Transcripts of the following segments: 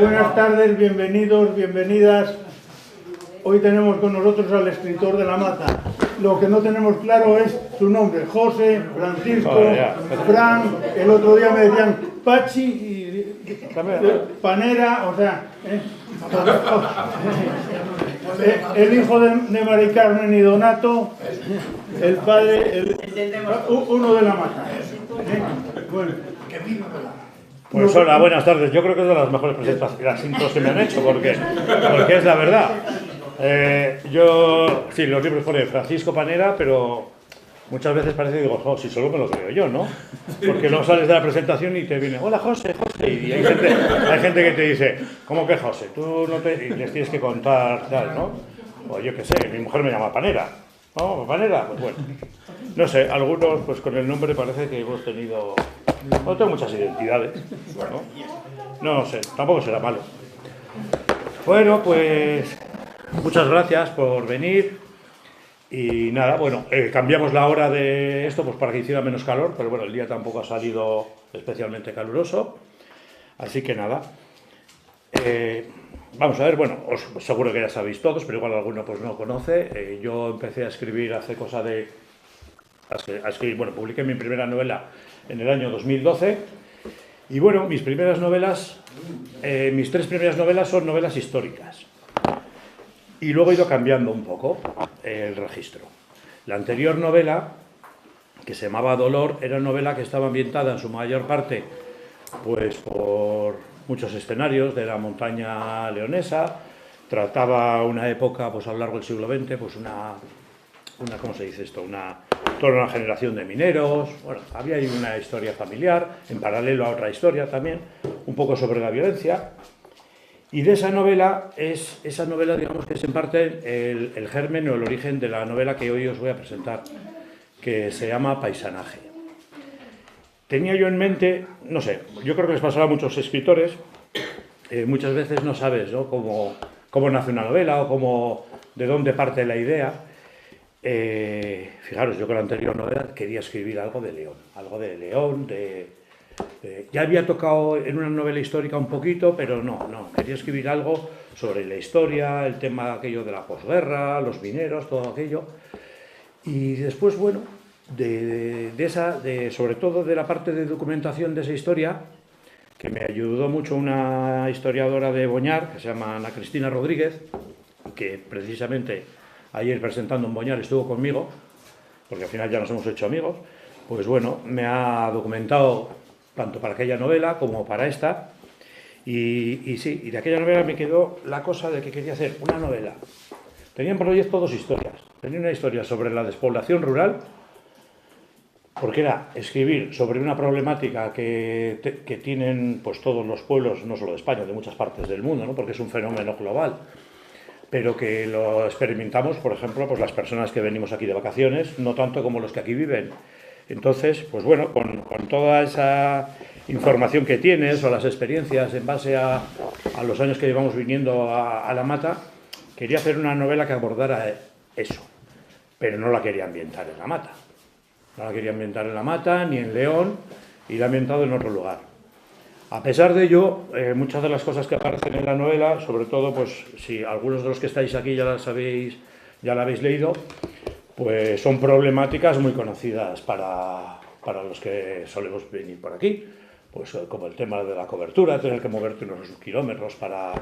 Buenas tardes, bienvenidos, bienvenidas. Hoy tenemos con nosotros al escritor de La Mata. Lo que no tenemos claro es su nombre, José, Francisco, Fran. El otro día me decían Pachi y Panera, o sea, el hijo de Mari Carmen y Donato, el padre, uno de La Mata. Bueno, pues hola, buenas tardes. Yo creo que es de las mejores presentaciones que me han hecho, porque es la verdad. Yo, sí, los libros ponen Francisco Panera, pero muchas veces parece que digo, oh, si solo me lo creo yo, ¿no? Porque no sales de la presentación y te viene, hola José, José, y hay gente que te dice, ¿cómo que José? Tú no te... y les tienes que contar tal, ¿no? O yo qué sé, mi mujer me llama Panera. ¿No? ¿Panera? Pues bueno. No sé, algunos, pues con el nombre parece que hemos tenido... No tengo muchas identidades, ¿no? No sé, tampoco será malo. Bueno, pues muchas gracias por venir. Y nada, bueno, cambiamos la hora de esto pues para que hiciera menos calor, pero bueno, el día tampoco ha salido especialmente caluroso. Así que nada. Vamos a ver, bueno, seguro que ya sabéis todos, pero igual alguno pues no conoce. Yo empecé a escribir hace cosa de... bueno, publiqué mi primera novela en el año 2012 y bueno, mis primeras novelas, mis tres primeras novelas son novelas históricas y luego he ido cambiando un poco el registro. La anterior novela, que se llamaba Dolor, era una novela que estaba ambientada en su mayor parte pues por muchos escenarios de la montaña leonesa, trataba una época pues a lo largo del siglo XX, pues una ¿cómo se dice esto? Toda una generación de mineros. Bueno, había ahí una historia familiar, en paralelo a otra historia también, un poco sobre la violencia. Y de esa novela, digamos que es en parte el germen o el origen de la novela que hoy os voy a presentar, que se llama Paisanaje. Tenía yo en mente, no sé, yo creo que les pasará a muchos escritores, muchas veces no sabes, ¿no? cómo nace una novela o de dónde parte la idea. Fijaros, yo con la anterior novela quería escribir algo de León, ya había tocado en una novela histórica un poquito, pero no, quería escribir algo sobre la historia, el tema aquello de la posguerra, los mineros, todo aquello. Y después, bueno, sobre todo de la parte de documentación de esa historia, que me ayudó mucho una historiadora de Boñar, que se llama Ana Cristina Rodríguez, que precisamente ayer presentando en Boñar estuvo conmigo, porque al final ya nos hemos hecho amigos. Pues bueno, me ha documentado tanto para aquella novela como para esta. Y sí, y de aquella novela me quedó la cosa de que quería hacer una novela. Tenía en proyecto dos historias. Tenía una historia sobre la despoblación rural, porque era escribir sobre una problemática que tienen pues todos los pueblos, no solo de España, de muchas partes del mundo, ¿no? Porque es un fenómeno global, pero que lo experimentamos, por ejemplo, pues las personas que venimos aquí de vacaciones, no tanto como los que aquí viven. Entonces, pues bueno, con toda esa información que tienes o las experiencias en base a los años que llevamos viniendo a La Mata, quería hacer una novela que abordara eso, pero no la quería ambientar en La Mata. No la quería ambientar en La Mata ni en León, y la he ambientado en otro lugar. A pesar de ello, muchas de las cosas que aparecen en la novela, sobre todo, pues si algunos de los que estáis aquí ya la habéis leído, pues son problemáticas muy conocidas para los que solemos venir por aquí, pues como el tema de la cobertura, tener que moverte unos kilómetros para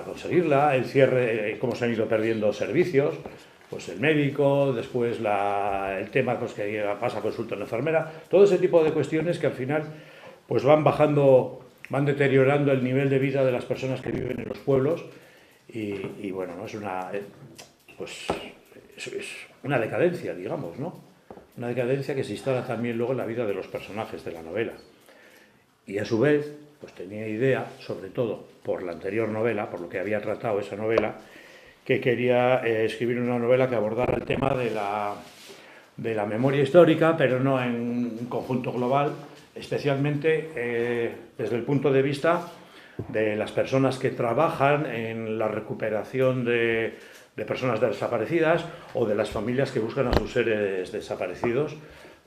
conseguirla, el cierre, cómo se han ido perdiendo servicios, pues el médico, después el tema pues, que pasa a consulta en la enfermera, todo ese tipo de cuestiones que al final pues van deteriorando el nivel de vida de las personas que viven en los pueblos y bueno, ¿no? Es una decadencia, digamos, ¿no? Una decadencia que se instala también luego en la vida de los personajes de la novela. Y a su vez, pues tenía idea, sobre todo por la anterior novela, por lo que había tratado esa novela, que quería escribir una novela que abordara el tema de la memoria histórica, pero no en un conjunto global, especialmente desde el punto de vista de las personas que trabajan en la recuperación de personas desaparecidas o de las familias que buscan a sus seres desaparecidos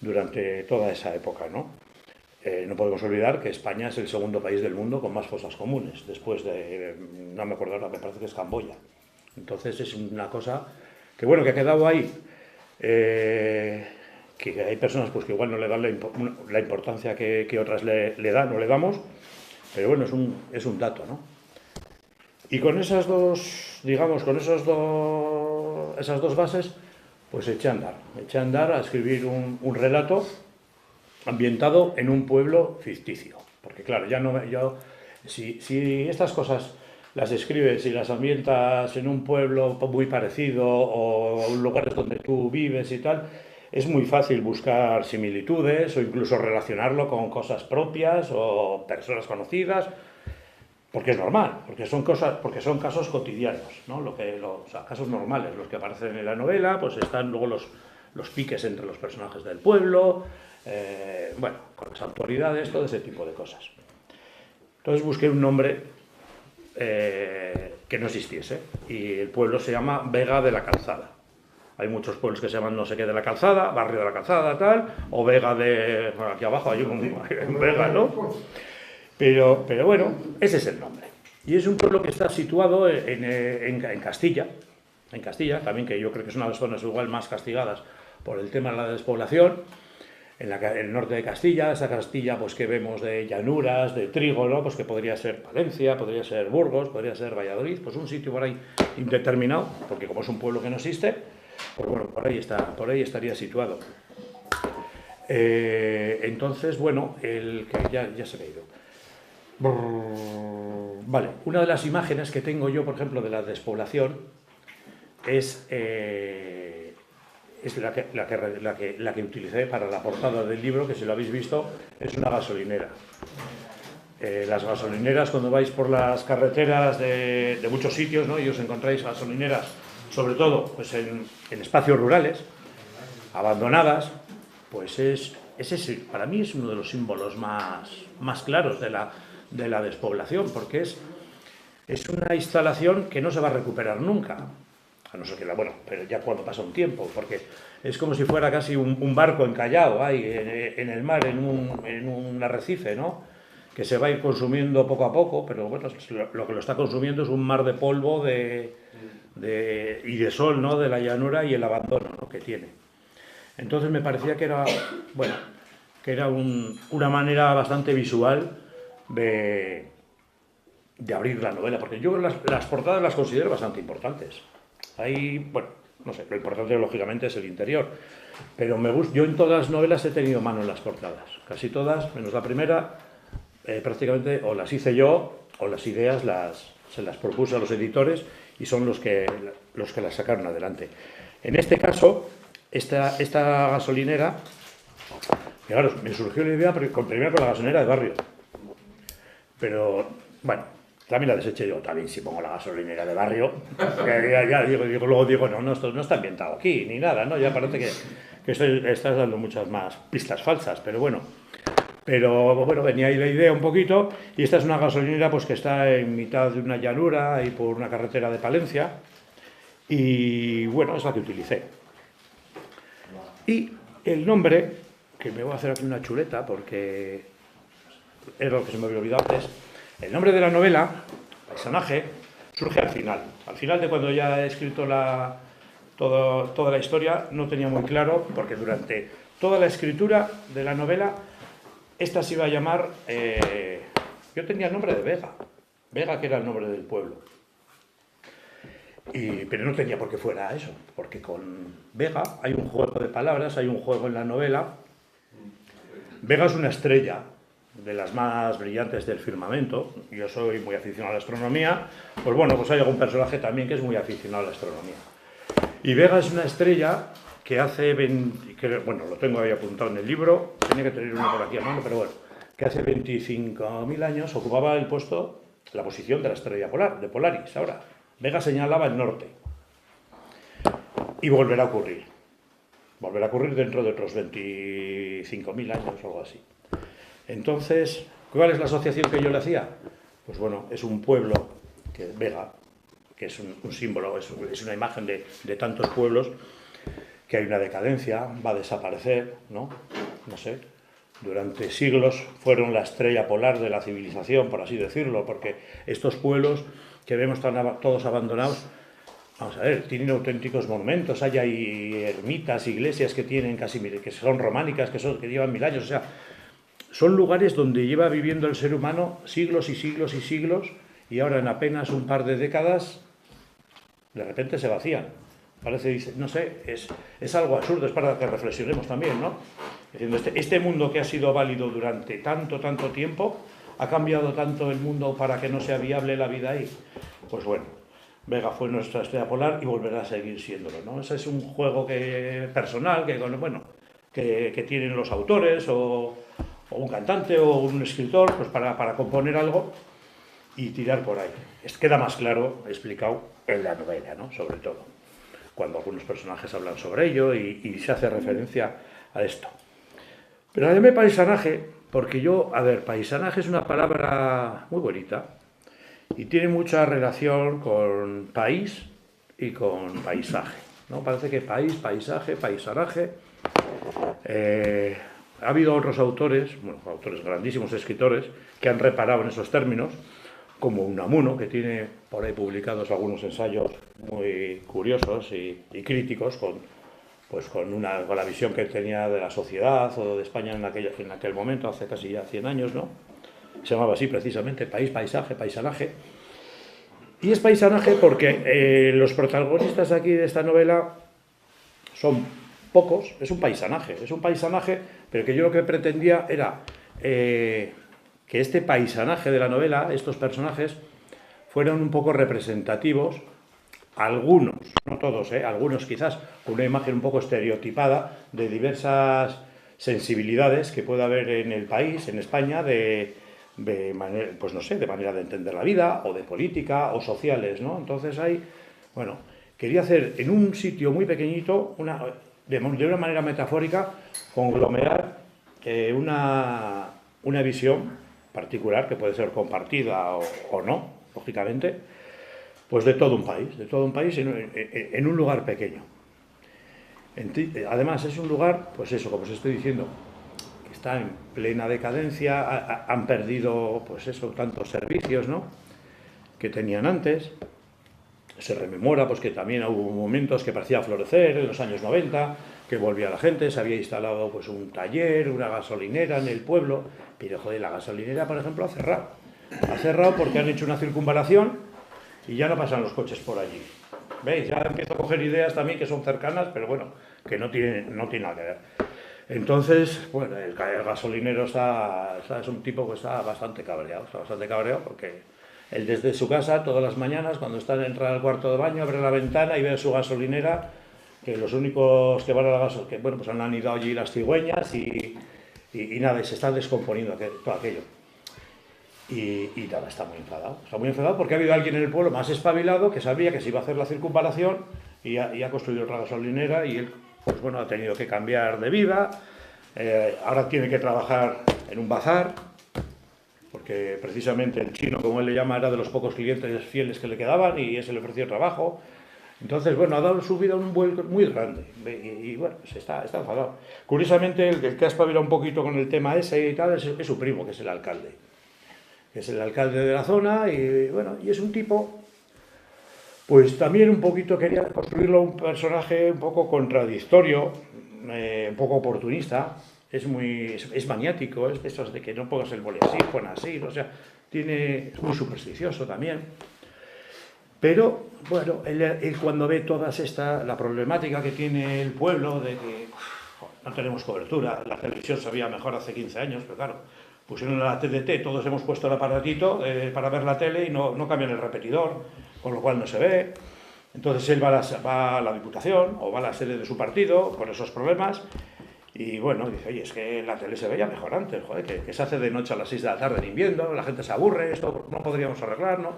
durante toda esa época, ¿no? no podemos olvidar que España es el segundo país del mundo con más fosas comunes, después de, no me acuerdo ahora, me parece que es Camboya. Entonces es una cosa que, bueno, que ha quedado ahí, que hay personas pues, que igual no le dan la importancia que otras le dan o le damos, pero bueno, es un dato, ¿no? Y con esas dos, digamos, con esas dos bases, pues eché a andar a escribir un relato ambientado en un pueblo ficticio. Porque claro, si estas cosas las escribes y las ambientas en un pueblo muy parecido o en lugares donde tú vives y tal, es muy fácil buscar similitudes o incluso relacionarlo con cosas propias o personas conocidas, porque es normal, porque son casos cotidianos, ¿no? O sea, casos normales, los que aparecen en la novela, pues están luego los piques entre los personajes del pueblo, bueno, con las autoridades, todo ese tipo de cosas. Entonces busqué un nombre que no existiese, y el pueblo se llama Vega de la Calzada. Hay muchos pueblos que se llaman no sé qué de la Calzada, Barrio de la Calzada, tal, o Vega de... Bueno, aquí abajo hay un Vega, ¿no? Pero bueno, ese es el nombre. Y es un pueblo que está situado en Castilla, también, que yo creo que es una de las zonas igual más castigadas por el tema de la despoblación, en el norte de Castilla, esa Castilla pues que vemos de llanuras, de trigo, ¿no? Pues que podría ser Palencia, podría ser Burgos, podría ser Valladolid, pues un sitio por ahí indeterminado, porque como es un pueblo que no existe, pues bueno, por ahí estaría situado. Entonces, bueno, que ya se me ha ido. Vale, una de las imágenes que tengo yo, por ejemplo, de la despoblación es la que utilicé para la portada del libro, que si lo habéis visto, es una gasolinera. Las gasolineras, cuando vais por las carreteras de muchos sitios, ¿no? Y os encontráis gasolineras, sobre todo pues en espacios rurales, abandonadas, pues ese para mí es uno de los símbolos más claros de la despoblación, porque es una instalación que no se va a recuperar nunca, a no ser que bueno, pero ya cuando pasa un tiempo, porque es como si fuera casi un barco encallado ahí en el mar, en un arrecife, ¿no? Que se va a ir consumiendo poco a poco, pero bueno, lo que lo está consumiendo es un mar de polvo y de sol, ¿no? De la llanura y el abandono, ¿no? Que tiene. Entonces me parecía que era, bueno, que era una manera bastante visual de abrir la novela, porque yo las portadas las considero bastante importantes. Ahí, bueno, no sé, lo importante lógicamente es el interior, pero yo en todas las novelas he tenido mano en las portadas, casi todas, menos la primera, prácticamente o las hice yo o las ideas se las propuse a los editores y son los que las sacaron adelante. En este caso, esta gasolinera, claro, me surgió la idea primero con la gasolinera de barrio, pero bueno, también la deseché. Digo, también si pongo la gasolinera de barrio, luego digo, no, esto no está ambientado aquí, ni nada, ¿no? Ya parece que estás dando muchas más pistas falsas, pero bueno, venía ahí la idea un poquito, y esta es una gasolinera pues que está en mitad de una llanura y por una carretera de Palencia, y bueno, es la que utilicé. Y el nombre, que me voy a hacer aquí una chuleta porque es lo que se me había olvidado antes, el nombre de la novela, Paisaje, surge al final de cuando ya he escrito toda la historia. No tenía muy claro, porque durante toda la escritura de la novela, esta se iba a llamar, yo tenía el nombre de Vega, que era el nombre del pueblo. Pero no tenía por qué fuera eso, porque con Vega hay un juego de palabras, hay un juego en la novela. Vega es una estrella de las más brillantes del firmamento. Yo soy muy aficionado a la astronomía, pues bueno, pues hay algún personaje también que es muy aficionado a la astronomía. Y Vega es una estrella que hace, bueno, lo tengo ahí apuntado en el libro, tenía que tener uno por aquí a mano, pero bueno, que hace 25.000 años ocupaba la posición de la estrella polar, de Polaris. Ahora, Vega señalaba el norte. Y volverá a ocurrir dentro de otros 25.000 años o algo así. Entonces, ¿cuál es la asociación que yo le hacía? Pues bueno, es un pueblo, que Vega, que es un símbolo, es una imagen de tantos pueblos, que hay una decadencia, va a desaparecer, ¿no? No sé, durante siglos fueron la estrella polar de la civilización, por así decirlo, porque estos pueblos que vemos todos abandonados, vamos a ver, tienen auténticos monumentos, hay ahí ermitas, iglesias que tienen que son románicas, que llevan 1000 años, o sea, son lugares donde lleva viviendo el ser humano siglos y siglos y siglos, y ahora en apenas un par de décadas, de repente se vacían. Parece, no sé, es algo absurdo, es para que reflexionemos también, ¿no? Diciendo, este mundo que ha sido válido durante tanto tiempo, ¿ha cambiado tanto el mundo para que no sea viable la vida ahí? Pues bueno, Vega fue nuestra estrella polar y volverá a seguir siéndolo, ¿no? Ese es un juego personal que tienen los autores o un cantante o un escritor pues para componer algo y tirar por ahí. Queda más claro explicado en la novela, ¿no? Sobre todo, cuando algunos personajes hablan sobre ello y se hace referencia a esto. Pero llamé paisanaje porque paisanaje es una palabra muy bonita y tiene mucha relación con país y con paisaje, ¿no? Parece que país, paisaje, paisanaje. Ha habido otros autores grandísimos escritores, que han reparado en esos términos, como Unamuno, que tiene por ahí publicados algunos ensayos muy curiosos y críticos con la visión que él tenía de la sociedad o de España en aquel momento, hace casi ya 100 años, ¿no? Se llamaba así precisamente, país, paisaje, paisanaje. Y es paisanaje porque los protagonistas aquí de esta novela son pocos, es un paisanaje, pero que yo lo que pretendía era que este paisanaje de la novela, estos personajes, fueran un poco representativos, algunos, no todos, algunos quizás, con una imagen un poco estereotipada de diversas sensibilidades que puede haber en el país, en España, de manera de entender la vida, o de política, o sociales, ¿no? Entonces quería hacer en un sitio muy pequeñito, de una manera metafórica, conglomerar una visión particular, que puede ser compartida o no, lógicamente, pues de todo un país en un lugar pequeño. Además es un lugar, pues eso, como os estoy diciendo, que está en plena decadencia, han perdido, pues eso, tantos servicios, ¿no?, que tenían antes. Se rememora pues que también hubo momentos que parecía florecer en los años 90, que volvía la gente, se había instalado pues un taller, una gasolinera en el pueblo, pero joder, la gasolinera, por ejemplo, ha cerrado. Ha cerrado porque han hecho una circunvalación y ya no pasan los coches por allí. ¿Veis? Ya empiezo a coger ideas también que son cercanas, pero bueno, que no tienen nada que ver. Entonces, bueno, el gasolinero es un tipo que está bastante cabreado porque él desde su casa, todas las mañanas, cuando está en entrar al cuarto de baño, abre la ventana y ve su gasolinera, que los únicos que van a la gasolinera, pues han ido allí las cigüeñas y nada, y se está descomponiendo todo aquello. Y nada, está muy enfadado porque ha habido alguien en el pueblo más espabilado que sabía que se iba a hacer la circunvalación y ha construido otra gasolinera y él, pues bueno, ha tenido que cambiar de vida, ahora tiene que trabajar en un bazar, porque precisamente el chino, como él le llama, era de los pocos clientes fieles que le quedaban y ese le ofreció trabajo. Entonces, bueno, ha dado su vida un vuelco muy grande y bueno, pues está enfadado. Curiosamente, el que ha espabilado un poquito con el tema ese y tal es su primo, que es el alcalde. De la zona y bueno, y es un tipo, pues también un poquito quería construirlo un personaje un poco contradictorio, un poco oportunista. Es maniático, es de esos de que no pongas el boli así, pon así, o sea, es muy supersticioso también. Pero, bueno, él cuando ve la problemática que tiene el pueblo, de que no tenemos cobertura, la televisión se veía mejor hace 15 años, pero claro, pusieron la TDT, todos hemos puesto el aparatito para ver la tele y no cambian el repetidor, con lo cual no se ve. Entonces él va a la Diputación o va a la sede de su partido con esos problemas. Y bueno, dice, oye, es que la tele se veía mejor antes, joder, que se hace de noche a las 6 de la tarde en invierno, la gente se aburre, esto no podríamos arreglar, ¿no?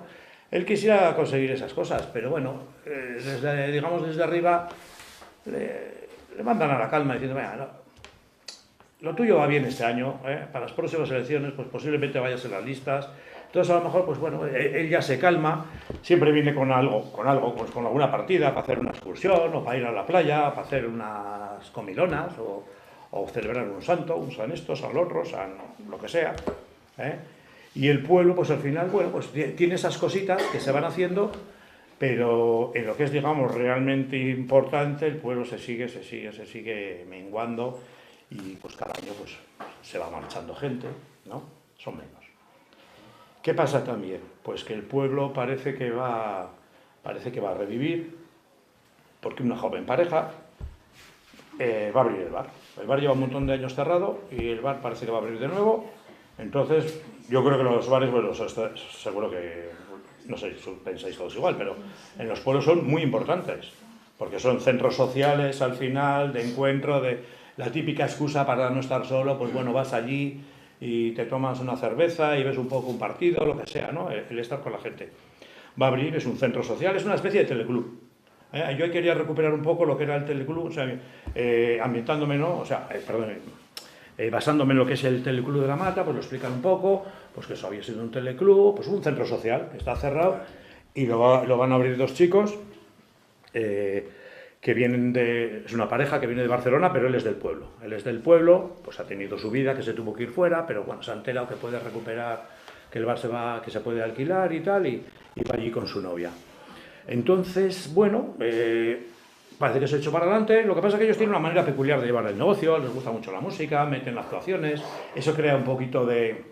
Él quisiera conseguir esas cosas, pero bueno, desde arriba le mandan a la calma diciendo, venga, no, lo tuyo va bien este año, para las próximas elecciones, pues posiblemente vayas en las listas. Entonces a lo mejor, pues bueno, él ya se calma, siempre viene con algo, pues con alguna partida para hacer una excursión, o para ir a la playa, para hacer unas comilonas, o celebrar un santo, un San esto, San lo otro, San lo que sea, ¿eh? Y el pueblo, pues al final, bueno, pues tiene esas cositas que se van haciendo, pero en lo que es, digamos, realmente importante, el pueblo se sigue menguando y pues cada año pues se va marchando gente, ¿no? Son menos. ¿Qué pasa también? Pues que el pueblo parece que va a revivir, porque una joven pareja va a abrir el bar. El bar lleva un montón de años cerrado y el bar parece que va a abrir de nuevo. Entonces, yo creo que los bares, bueno, seguro que, no sé si pensáis todos igual, pero en los pueblos son muy importantes, porque son centros sociales al final, de encuentro, de la típica excusa para no estar solo, pues bueno, vas allí y te tomas una cerveza y ves un poco un partido, lo que sea, ¿no? El estar con la gente. Va a abrir, es un centro social, es una especie de teleclub. Yo quería recuperar un poco lo que era el teleclub, o sea, ambientándome, ¿no? O sea, basándome en lo que es el teleclub de la Mata, pues lo explican un poco, pues que eso había sido un teleclub, pues un centro social que está cerrado y lo van a abrir dos chicos que vienen es una pareja que viene de Barcelona, pero él es del pueblo. Él es del pueblo, pues ha tenido su vida, que se tuvo que ir fuera, pero bueno, se ha enterado que puede recuperar, que el bar que se puede alquilar y tal, y va allí con su novia. Entonces, bueno, parece que se ha hecho para adelante. Lo que pasa es que ellos tienen una manera peculiar de llevar el negocio, les gusta mucho la música, meten actuaciones, eso crea un poquito de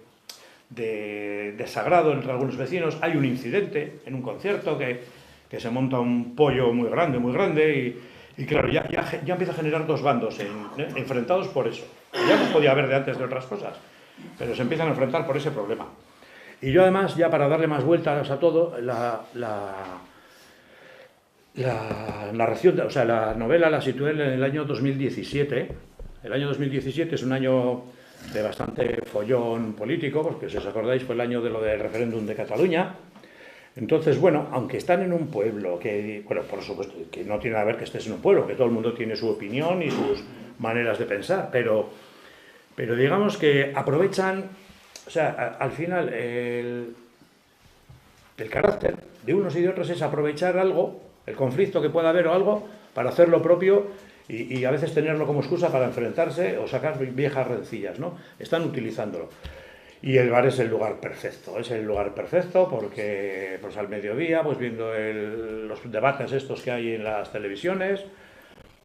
desagrado entre algunos vecinos. Hay un incidente en un concierto que se monta un pollo muy grande y claro, ya empieza a generar dos bandos enfrentados por eso. Ya no podía haber de antes de otras cosas, pero se empiezan a enfrentar por ese problema. Y yo además, ya para darle más vueltas a todo, la narración, o sea, la novela la situé en el año 2017. El año 2017 es un año de bastante follón político, porque si os acordáis fue el año de lo del referéndum de Cataluña. Entonces, bueno, aunque están en un pueblo que, bueno, por supuesto, que no tiene nada que ver que estés en un pueblo, que todo el mundo tiene su opinión y sus maneras de pensar, pero digamos que aprovechan, o sea, al final el carácter de unos y de otros es aprovechar algo, el conflicto que pueda haber o algo, para hacer lo propio y a veces tenerlo como excusa para enfrentarse o sacar viejas rencillas, ¿no? Están utilizándolo. Y el bar es el lugar perfecto porque pues al mediodía, pues viendo los debates estos que hay en las televisiones,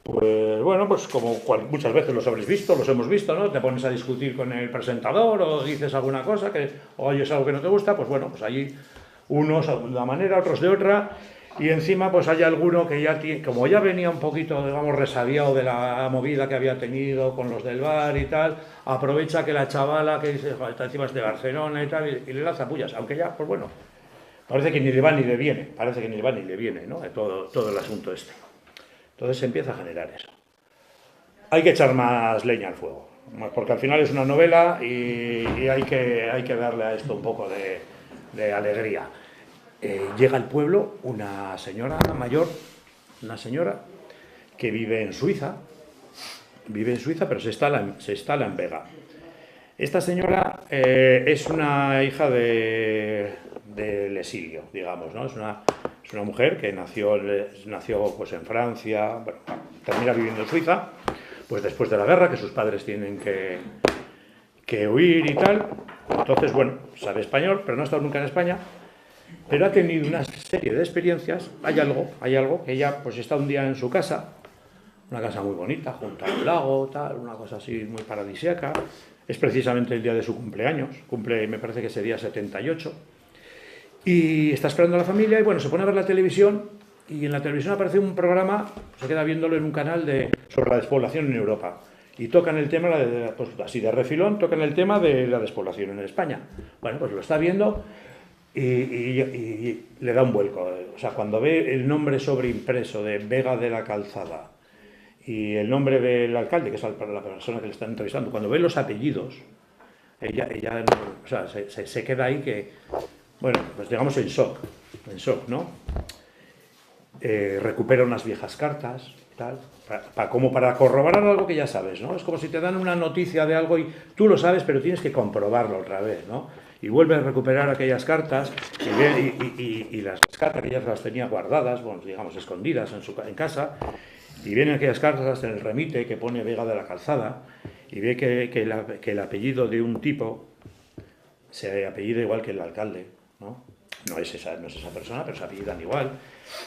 pues bueno, pues como muchas veces los habréis visto, los hemos visto, ¿no? Te pones a discutir con el presentador o dices alguna cosa o oyes algo que no te gusta, pues bueno, pues allí unos de una manera, otros de otra, y encima pues hay alguno que ya tiene, como ya venía un poquito, digamos, resabiado de la movida que había tenido con los del bar y tal, aprovecha que la chavala que dice, está encima es de Barcelona y tal, y le lanza pullas, aunque ya, pues bueno, parece que ni le va ni le viene, ¿no? Todo el asunto este. Entonces se empieza a generar eso. Hay que echar más leña al fuego, porque al final es una novela y hay que darle a esto un poco de alegría. Llega al pueblo una señora mayor, una señora que vive en Suiza, pero se instala en Vega. Esta señora es una hija del exilio, digamos, ¿no? Es una mujer que nació pues en Francia, bueno, termina viviendo en Suiza, pues después de la guerra, que sus padres tienen que huir y tal. Entonces, bueno, sabe español, pero no ha estado nunca en España. Pero ha tenido una serie de experiencias. Hay algo que ella pues está un día en su casa, una casa muy bonita, junto a un lago, tal, una cosa así muy paradisíaca. Es precisamente el día de su cumpleaños, me parece que ese día 78. Y está esperando a la familia y bueno, se pone a ver la televisión y en la televisión aparece un programa, se queda viéndolo en un canal sobre la despoblación en Europa. Y tocan el tema, pues así de refilón, tocan el tema de la despoblación en España. Bueno, pues lo está viendo. Y le da un vuelco. O sea, cuando ve el nombre sobreimpreso de Vega de la Calzada y el nombre del alcalde, que es la persona que le están entrevistando, cuando ve los apellidos, ella o sea, se queda ahí que, bueno, pues digamos en shock, ¿no? Recupera unas viejas cartas, tal, como para corroborar algo que ya sabes, ¿no? Es como si te dan una noticia de algo y tú lo sabes, pero tienes que comprobarlo otra vez, ¿no? Y vuelve a recuperar aquellas cartas y las cartas que ella las tenía guardadas, bueno, digamos, escondidas en casa, y viene aquellas cartas en el remite que pone Vega de la Calzada y ve que el apellido de un tipo se apellida igual que el alcalde, ¿no? No es esa persona, pero se apellidan igual.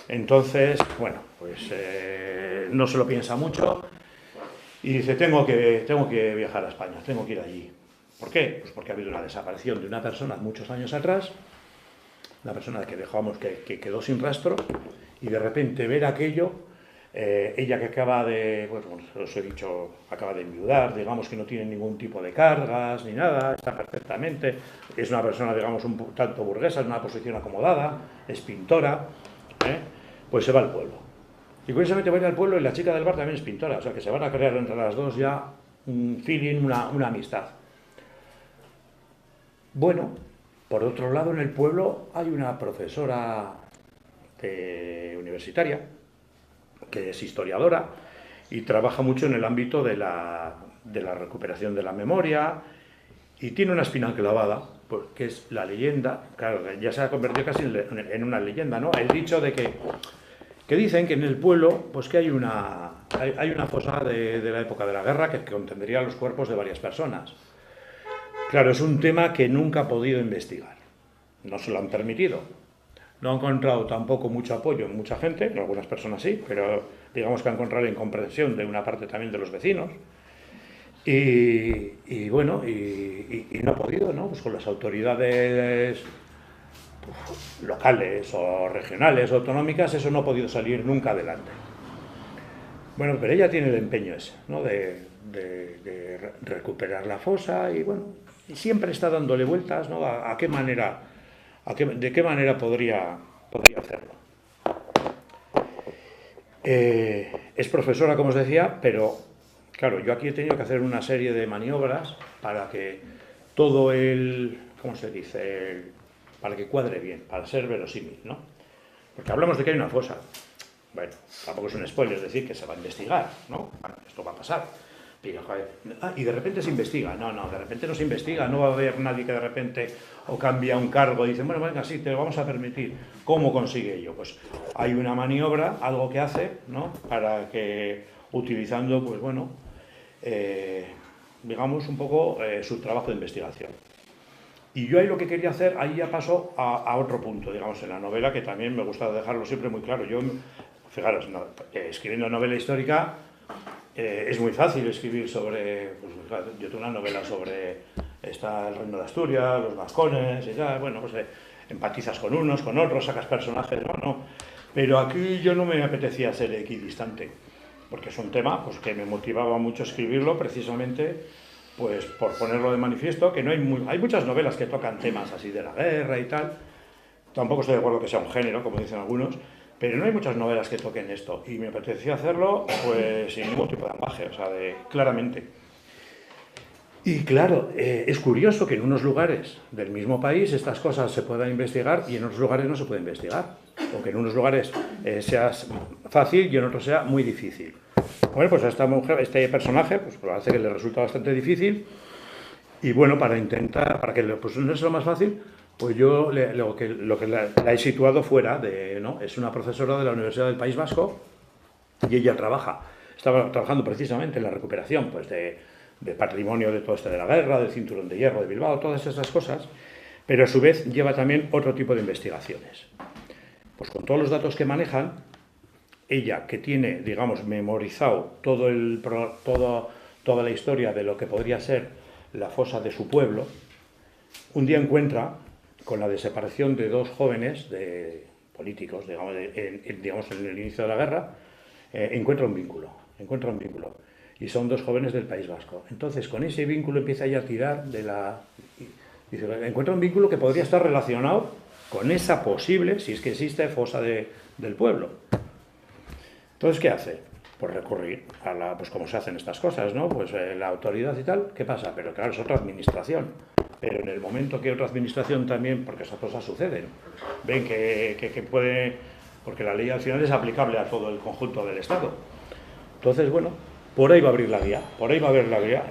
Entonces, bueno, pues no se lo piensa mucho y dice, tengo que viajar a España, tengo que ir allí. ¿Por qué? Pues porque ha habido una desaparición de una persona muchos años atrás, una persona que dejamos que quedó sin rastro, y de repente ver aquello, ella que acaba de, bueno, os he dicho, acaba de enviudar, digamos que no tiene ningún tipo de cargas ni nada, está perfectamente, es una persona, digamos, un tanto burguesa, en una posición acomodada, es pintora, pues se va al pueblo. Y curiosamente va a ir al pueblo y la chica del bar también es pintora, o sea que se van a crear entre las dos ya un feeling, una amistad. Bueno, por otro lado, en el pueblo hay una profesora universitaria que es historiadora y trabaja mucho en el ámbito de la recuperación de la memoria y tiene una espina clavada, pues, que es la leyenda, claro, ya se ha convertido casi en una leyenda, ¿no? El dicho de que dicen que en el pueblo, pues que hay una fosa de la época de la guerra que contendría los cuerpos de varias personas. Claro, es un tema que nunca ha podido investigar. No se lo han permitido. No ha encontrado tampoco mucho apoyo en mucha gente, en algunas personas sí, pero digamos que ha encontrado incomprensión de una parte también de los vecinos. Y bueno, y no ha podido, ¿no? Pues con las autoridades locales o regionales o autonómicas, eso no ha podido salir nunca adelante. Bueno, pero ella tiene el empeño ese, ¿no? De recuperar la fosa y bueno, y siempre está dándole vueltas, ¿no? ¿De qué manera podría hacerlo? Es profesora, como os decía, pero claro, yo aquí he tenido que hacer una serie de maniobras para que todo ¿cómo se dice? Para que cuadre bien, para ser verosímil, ¿no? Porque hablamos de que hay una fosa. Bueno, tampoco es un spoiler, es decir, que se va a investigar, ¿no? Bueno, esto va a pasar. Y de repente se investiga. No, de repente no se investiga, no va a haber nadie que de repente o cambia un cargo y dice, bueno, venga, sí, te lo vamos a permitir. ¿Cómo consigue ello? Pues hay una maniobra, algo que hace, ¿no? Para que, utilizando, pues bueno, digamos un poco su trabajo de investigación. Y yo ahí lo que quería hacer, ahí ya paso a otro punto, digamos, en la novela, que también me gusta dejarlo siempre muy claro. Yo, fijaros, escribiendo novela histórica, es muy fácil escribir sobre, pues, yo tengo una novela sobre el reino de Asturias, los vascones y tal, bueno, pues empatizas con unos, con otros, sacas personajes, no, pero aquí yo no me apetecía ser equidistante, porque es un tema pues, que me motivaba mucho escribirlo precisamente pues por ponerlo de manifiesto, que no hay muchas novelas que tocan temas así de la guerra y tal, tampoco estoy de acuerdo que sea un género, como dicen algunos, pero no hay muchas novelas que toquen esto, y me apetecía hacerlo pues sin ningún tipo de ambaje, o sea, claramente. Y claro, es curioso que en unos lugares del mismo país estas cosas se puedan investigar y en otros lugares no se puede investigar, o que en unos lugares sea fácil y en otros sea muy difícil. Bueno, pues a esta mujer, este personaje, pues parece que le resulta bastante difícil, y bueno, para que pues no es lo más fácil, pues yo lo que la he situado fuera ¿no? Es una profesora de la Universidad del País Vasco y ella estaba trabajando precisamente en la recuperación pues, de patrimonio de todo de la guerra, del Cinturón de Hierro de Bilbao, todas esas cosas, pero a su vez lleva también otro tipo de investigaciones. Pues con todos los datos que manejan, ella que tiene, digamos, memorizado toda la historia de lo que podría ser la fosa de su pueblo, un día encuentra, con la desaparición de dos jóvenes políticos, digamos, en el inicio de la guerra, encuentra un vínculo. Y son dos jóvenes del País Vasco. Entonces, con ese vínculo empieza ella a tirar dice, encuentra un vínculo que podría estar relacionado con esa posible, si es que existe, fosa del pueblo. Entonces, ¿qué hace? Pues recurrir pues como se hacen estas cosas, ¿no? Pues la autoridad y tal, ¿qué pasa? Pero claro, es otra administración. Pero en el momento que otra administración también, porque esas cosas suceden, ven que puede, porque la ley al final es aplicable a todo el conjunto del Estado. Entonces, bueno, por ahí va a abrir la guía,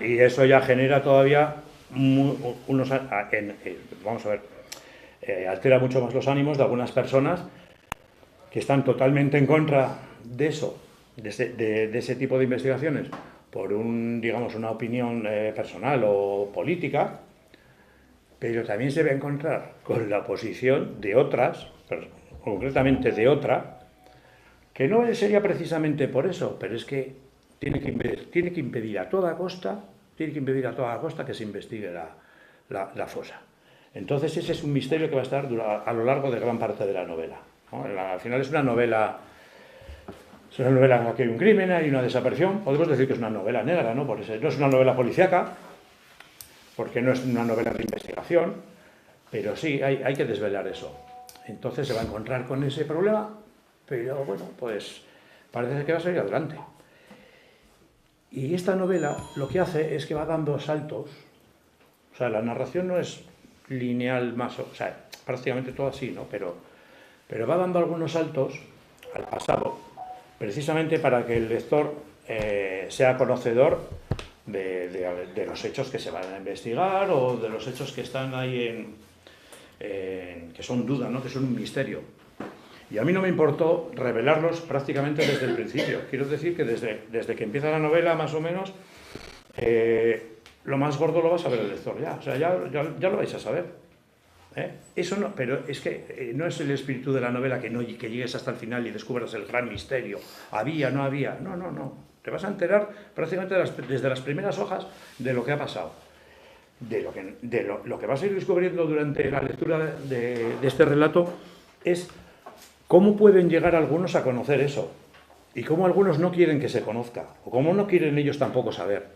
y eso ya genera todavía vamos a ver, altera mucho más los ánimos de algunas personas que están totalmente en contra de eso, de ese tipo de investigaciones por digamos, una opinión personal o política, pero también se va a encontrar con la oposición de otras, concretamente de otra, que no sería precisamente por eso, pero es que tiene que impedir a toda costa, que se investigue la fosa. Entonces ese es un misterio que va a estar a lo largo de gran parte de la novela, ¿no? Al final es una novela en la que hay un crimen, hay una desaparición. Podemos decir que es una novela negra, ¿no? Porque no es una novela policíaca, porque no es una novela de investigación, pero sí, hay que desvelar eso. Entonces se va a encontrar con ese problema, pero bueno, pues parece que va a salir adelante. Y esta novela lo que hace es que va dando saltos. O sea, la narración no es lineal más, o sea, prácticamente todo así, ¿no? Pero va dando algunos saltos al pasado, precisamente para que el lector sea conocedor de los hechos que se van a investigar o de los hechos que están ahí que son duda, ¿no? Que son un misterio. Y a mí no me importó revelarlos prácticamente desde el principio. Quiero decir que desde que empieza la novela, más o menos, lo más gordo lo va a saber el lector ya. O sea, ya lo vais a saber. Eso no, pero es que no es el espíritu de la novela que llegues hasta el final y descubras el gran misterio. Había, no había. No. Te vas a enterar prácticamente desde las primeras hojas de lo que ha pasado. Lo que vas a ir descubriendo durante la lectura de este relato es cómo pueden llegar algunos a conocer eso y cómo algunos no quieren que se conozca o cómo no quieren ellos tampoco saber.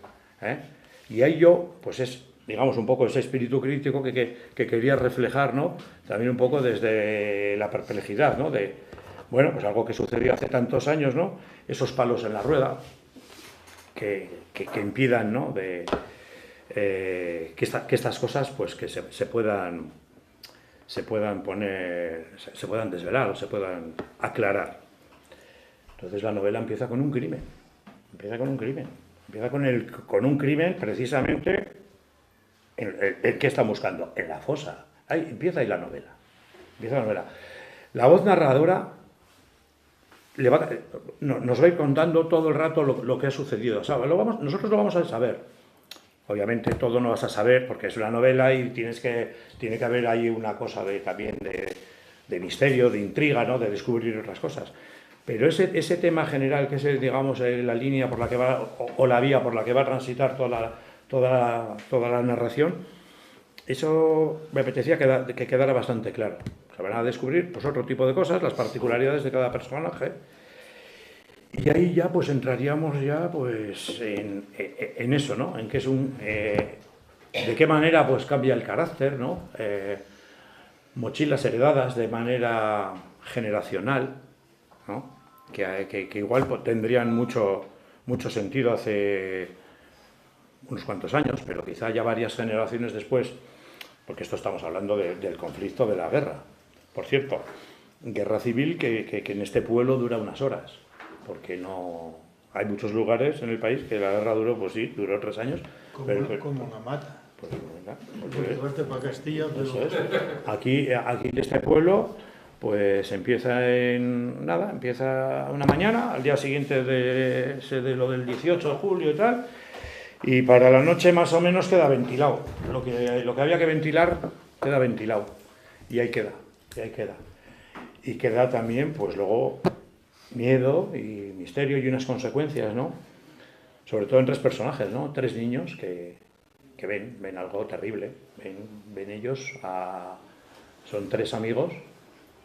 Y ahí pues es, digamos, un poco ese espíritu crítico que quería reflejar, ¿no? También un poco desde la perplejidad, ¿no? Bueno, pues algo que sucedió hace tantos años, ¿no? Esos palos en la rueda que impidan, ¿no? Que estas cosas, pues que se puedan poner, se puedan desvelar o se puedan aclarar. Entonces la novela empieza con un crimen. Empieza con un crimen precisamente el que está buscando, en la fosa. Ahí empieza la novela. La voz narradora nos va a ir contando todo el rato lo que ha sucedido. O sea, nosotros lo vamos a saber. Obviamente todo no vas a saber porque es una novela y tiene que haber ahí una cosa también de misterio, de intriga, ¿no? De descubrir otras cosas. Pero ese tema general, que es, digamos, la línea por la que va, o la vía por la que va a transitar toda la narración, eso me apetecía que quedara bastante claro. Se van a descubrir pues, otro tipo de cosas, las particularidades de cada personaje. Y ahí ya pues entraríamos ya pues en eso, ¿no? En que es de qué manera pues cambia el carácter, ¿no? Mochilas heredadas de manera generacional, ¿no? Que igual pues, tendrían mucho sentido hace unos cuantos años, pero quizá ya varias generaciones después, porque esto estamos hablando del conflicto de la guerra. Por cierto, guerra civil que en este pueblo dura unas horas. Porque no hay muchos lugares en el país que la guerra duró 3 años. Como la mata. Pues, para Castilla, pero... Eso es. Aquí en este pueblo, pues empieza una mañana, al día siguiente de lo del 18 de julio y tal, y para la noche más o menos queda ventilado. Lo que había que ventilar queda ventilado. Y ahí queda. Y queda también, pues luego... miedo y misterio y unas consecuencias, ¿no? Sobre todo en 3 personajes, ¿no? 3 niños que ven algo terrible. Ven ellos son 3 amigos,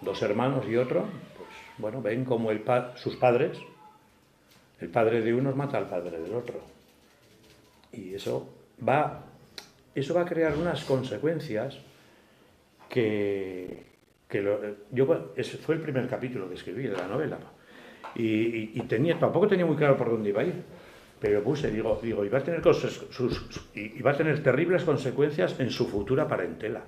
2 hermanos y otro. Pues bueno, ven como sus padres, el padre de unos mata al padre del otro. Y eso va a crear unas consecuencias fue el primer capítulo que escribí de la novela. Y tampoco tenía muy claro por dónde iba a ir, pero puse, digo, iba a tener terribles consecuencias en su futura parentela,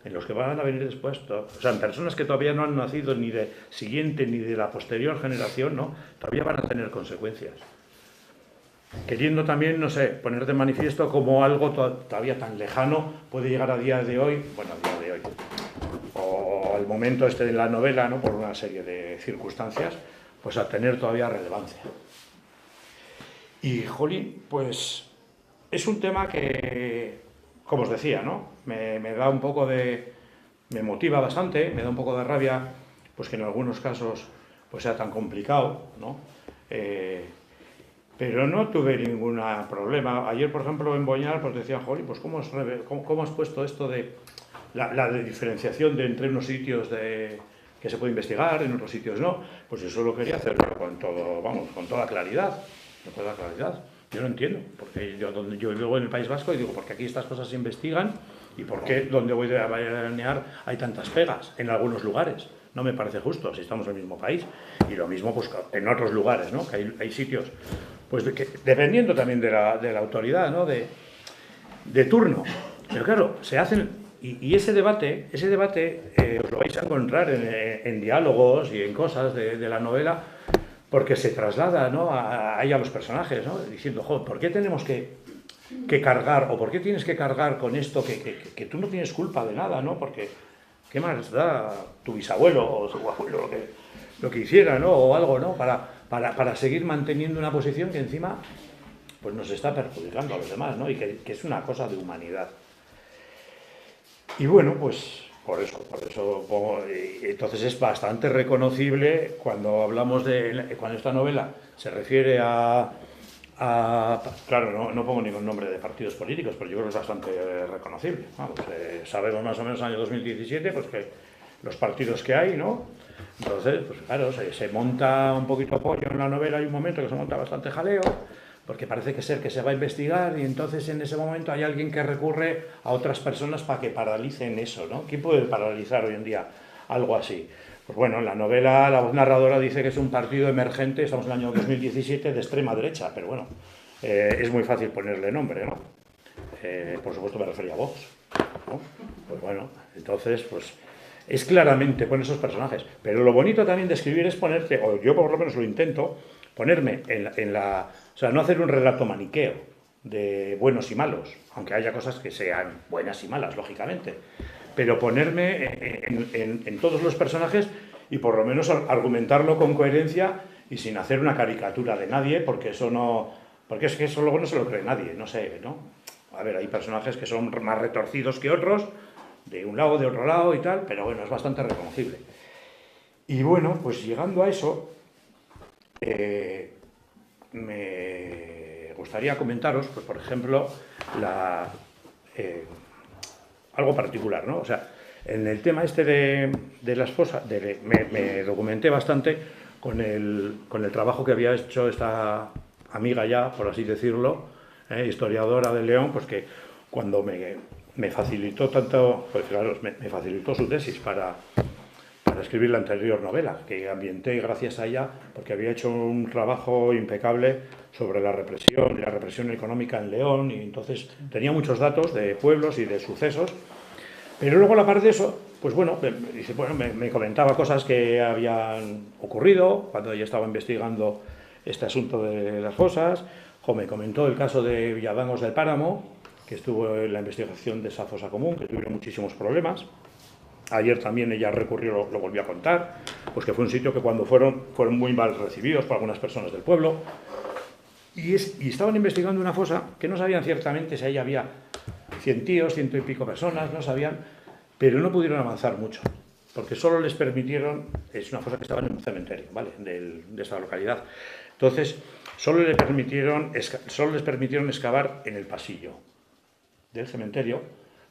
en los que van a venir después, o sea, en personas que todavía no han nacido ni de siguiente ni de la posterior generación, ¿no? Todavía van a tener consecuencias. Queriendo también, no sé, poner de manifiesto cómo algo todavía tan lejano puede llegar a día de hoy, o al momento de la novela, ¿no? Por una serie de circunstancias, pues a tener todavía relevancia. Y, jolín, pues es un tema que, como os decía, ¿no? Me da un poco de... me motiva bastante, me da un poco de rabia, pues que en algunos casos pues sea tan complicado, ¿no? Pero no tuve ningún problema. Ayer, por ejemplo, en Boñar, pues decían, jolín, pues ¿cómo has puesto esto de la diferenciación entre unos sitios que se puede investigar, en otros sitios no? Pues eso lo quería hacer con todo, vamos, con toda claridad. Con toda claridad. Yo no entiendo, porque yo vivo en el País Vasco y digo, ¿por qué aquí estas cosas se investigan? ¿Y por qué donde voy a veranear hay tantas pegas en algunos lugares? No me parece justo, si estamos en el mismo país. Y lo mismo pues en otros lugares, ¿no? Que hay sitios, pues dependiendo también de la autoridad, ¿no? De turno. Pero claro, se hacen... Y ese debate os lo vais a encontrar en diálogos y en cosas de la novela, porque se traslada, ¿no? ahí a los personajes, ¿no? Diciendo, joder, ¿por qué tenemos que cargar, o por qué tienes que cargar con esto que tú no tienes culpa de nada, ¿no? Porque, ¿qué más da tu bisabuelo o su abuelo lo que hiciera, ¿no? O algo, ¿no? Para seguir manteniendo una posición que encima pues nos está perjudicando a los demás, ¿no? Y que es una cosa de humanidad. Y bueno, pues por eso entonces es bastante reconocible cuando hablamos cuando esta novela se refiere claro, no pongo ningún nombre de partidos políticos, pero yo creo que es bastante reconocible. Vamos, sabemos más o menos en el año 2017 pues que los partidos que hay, ¿no? Entonces, pues claro, se monta un poquito pollo en la novela, hay un momento que se monta bastante jaleo, porque parece que se va a investigar y entonces en ese momento hay alguien que recurre a otras personas para que paralicen eso, ¿no? ¿Quién puede paralizar hoy en día algo así? Pues bueno, en la novela la voz narradora dice que es un partido emergente, estamos en el año 2017, de extrema derecha, pero bueno, es muy fácil ponerle nombre, ¿no? Por supuesto me refería a Vox, ¿no? Pues bueno, entonces, pues es claramente con esos personajes. Pero lo bonito también de escribir es ponerte, o yo por lo menos lo intento, ponerme o sea, no hacer un relato maniqueo de buenos y malos, aunque haya cosas que sean buenas y malas, lógicamente, pero ponerme en todos los personajes y por lo menos argumentarlo con coherencia y sin hacer una caricatura de nadie, porque es que eso luego no se lo cree nadie, no sé, ¿no? A ver, hay personajes que son más retorcidos que otros, de un lado, de otro lado y tal, pero bueno, es bastante reconocible. Y bueno, pues llegando a eso, me gustaría comentaros, pues por ejemplo, algo particular, ¿no? O sea, en el tema este de las fosas, me documenté bastante con el trabajo que había hecho esta amiga ya, por así decirlo, historiadora de León, pues que cuando me facilitó tanto, pues claro, me facilitó su tesis para escribir la anterior novela, que ambienté gracias a ella, porque había hecho un trabajo impecable sobre la represión económica en León, y entonces tenía muchos datos de pueblos y de sucesos, pero luego a la par de eso, pues bueno, me comentaba cosas que habían ocurrido cuando ella estaba investigando este asunto de las fosas, o me comentó el caso de Villadangos del Páramo, que estuvo en la investigación de esa fosa común, que tuvieron muchísimos problemas. Ayer también ella recurrió, lo volvió a contar, pues que fue un sitio que cuando fueron muy mal recibidos por algunas personas del pueblo. Y estaban investigando una fosa que no sabían ciertamente si ahí había 100 tíos, 100 y pico personas, no sabían, pero no pudieron avanzar mucho, porque solo les permitieron, es una fosa que estaba en un cementerio, ¿vale?, de esta localidad. Entonces, solo les permitieron excavar en el pasillo del cementerio,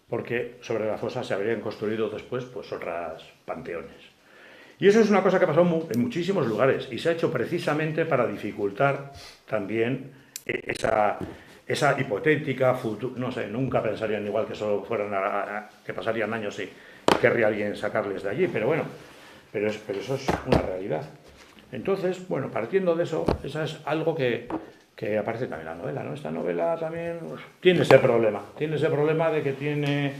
porque sobre la fosa se habrían construido después pues otras panteones. Y eso es una cosa que ha pasado en muchísimos lugares y se ha hecho precisamente para dificultar también esa hipotética no sé, nunca pensarían igual que solo fueran que pasarían años y querría alguien sacarles de allí, pero bueno, pero eso es una realidad. Entonces, bueno, partiendo de eso, eso es algo que aparece también en la novela, ¿no? Esta novela también tiene ese problema de que tiene...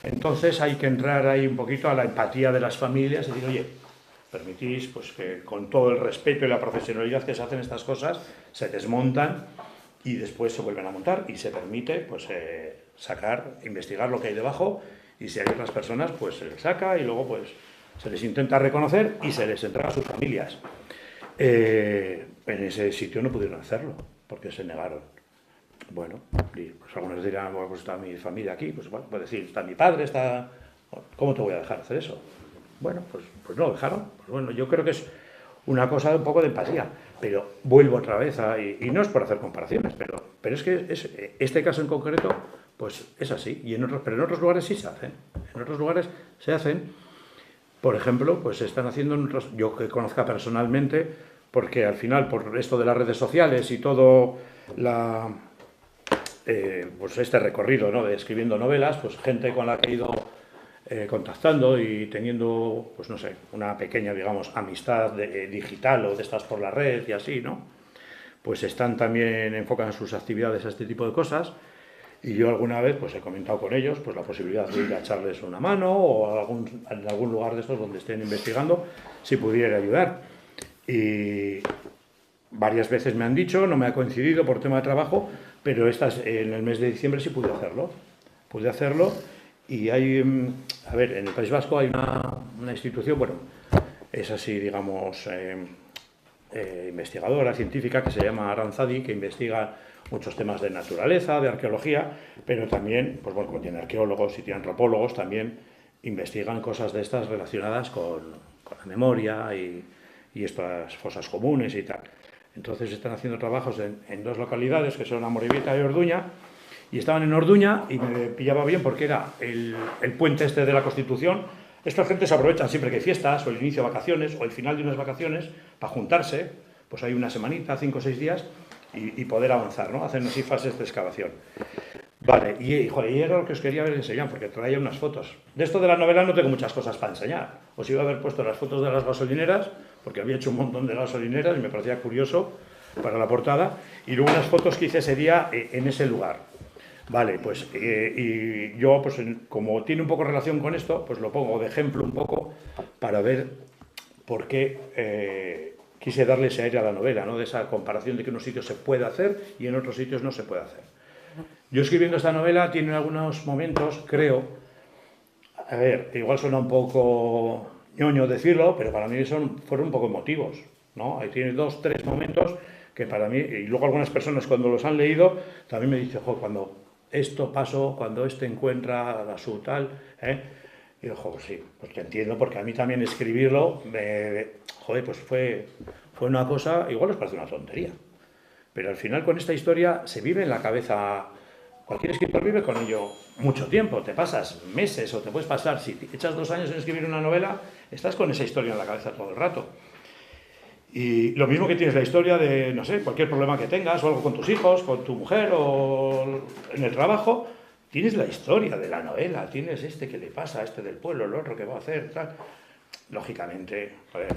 Entonces hay que entrar ahí un poquito a la empatía de las familias y decir, oye, permitís pues que con todo el respeto y la profesionalidad que se hacen estas cosas, se desmontan y después se vuelven a montar y se permite pues investigar lo que hay debajo, y si hay otras personas pues se les saca y luego pues se les intenta reconocer y se les entrega a sus familias. En ese sitio no pudieron hacerlo, porque se negaron. Bueno, y pues algunos dirán, bueno, pues está mi familia aquí, pues bueno, puede decir, está mi padre, está... ¿Cómo te voy a dejar hacer eso? Bueno, pues no lo dejaron. Pues bueno, yo creo que es una cosa de un poco de empatía, pero vuelvo otra vez y no es por hacer comparaciones, pero es que este caso en concreto, pues es así, pero en otros lugares sí se hacen. En otros lugares se hacen, por ejemplo, pues se están haciendo yo que conozca personalmente, porque al final, por esto de las redes sociales y todo pues este recorrido, ¿no?, de escribiendo novelas, pues gente con la que he ido contactando y teniendo, pues no sé, una pequeña, digamos, amistad digital o de estas por la red y así, ¿no? Pues enfocan sus actividades a este tipo de cosas, y yo alguna vez pues he comentado con ellos pues la posibilidad de ir a echarles una mano o en algún lugar de estos donde estén investigando, si pudiera ayudar. Y varias veces me han dicho, no me ha coincidido por tema de trabajo, pero en el mes de diciembre sí pude hacerlo. Pude hacerlo y hay, a ver, en el País Vasco hay una institución, bueno, es así, digamos, investigadora, científica, que se llama Aranzadi, que investiga muchos temas de naturaleza, de arqueología, pero también, pues bueno, como tiene arqueólogos y tiene antropólogos, también investigan cosas de estas relacionadas con la memoria y estas fosas comunes y tal. Entonces están haciendo trabajos en dos localidades, que son Amorebieta y Orduña, y estaban en Orduña y me pillaba bien porque era el puente este de la Constitución. Esta gente se aprovechan siempre que hay fiestas, o el inicio de vacaciones, o el final de unas vacaciones, para juntarse, pues hay una semanita, 5 o 6 días, y poder avanzar, ¿no? Hacen así fases de excavación. Vale, y era lo que os quería ver enseñar, porque traía unas fotos. De esto de la novela no tengo muchas cosas para enseñar. Os iba a haber puesto las fotos de las gasolineras, porque había hecho un montón de gasolineras y me parecía curioso para la portada, y luego unas fotos que hice ese día en ese lugar. Vale, pues y yo, pues como tiene un poco relación con esto, pues lo pongo de ejemplo un poco para ver por qué quise darle ese aire a la novela, ¿no? De esa comparación de que en unos sitios se puede hacer y en otros sitios no se puede hacer. Yo escribiendo esta novela tiene algunos momentos, creo, a ver, igual suena un poco ñoño decirlo, pero para mí fueron un poco emotivos, ¿no? Ahí tiene 2, 3 momentos que para mí, y luego algunas personas cuando los han leído, también me dicen, jo, cuando esto pasó, cuando encuentra a su tal, y yo, jo, sí, pues te entiendo, porque a mí también escribirlo, joder, pues fue una cosa, igual os parece una tontería, pero al final con esta historia se vive en la cabeza. Cualquier escritor vive con ello mucho tiempo, te pasas meses o te puedes pasar, si te echas 2 años en escribir una novela, estás con esa historia en la cabeza todo el rato. Y lo mismo que tienes la historia de, no sé, cualquier problema que tengas o algo con tus hijos, con tu mujer o en el trabajo, tienes la historia de la novela, tienes que le pasa a este del pueblo, el otro que va a hacer, tal. Lógicamente, joder,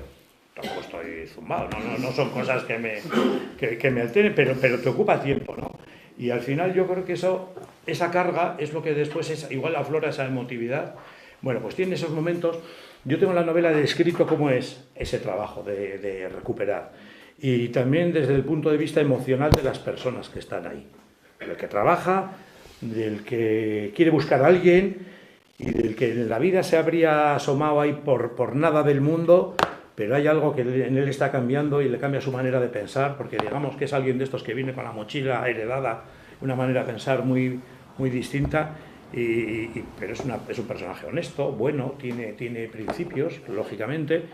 tampoco estoy zumbado, no son cosas que me alteren, pero te ocupa tiempo, ¿no? Y al final yo creo que esa carga es lo que después igual aflora esa emotividad. Bueno, pues tiene esos momentos. Yo tengo la novela descrito cómo es ese trabajo de recuperar. Y también desde el punto de vista emocional de las personas que están ahí. Del que trabaja, del que quiere buscar a alguien y del que en la vida se habría asomado ahí por nada del mundo, pero hay algo que en él está cambiando y le cambia su manera de pensar, porque digamos que es alguien de estos que viene con la mochila heredada, una manera de pensar muy, muy distinta, pero es un personaje honesto, bueno, tiene principios, lógicamente,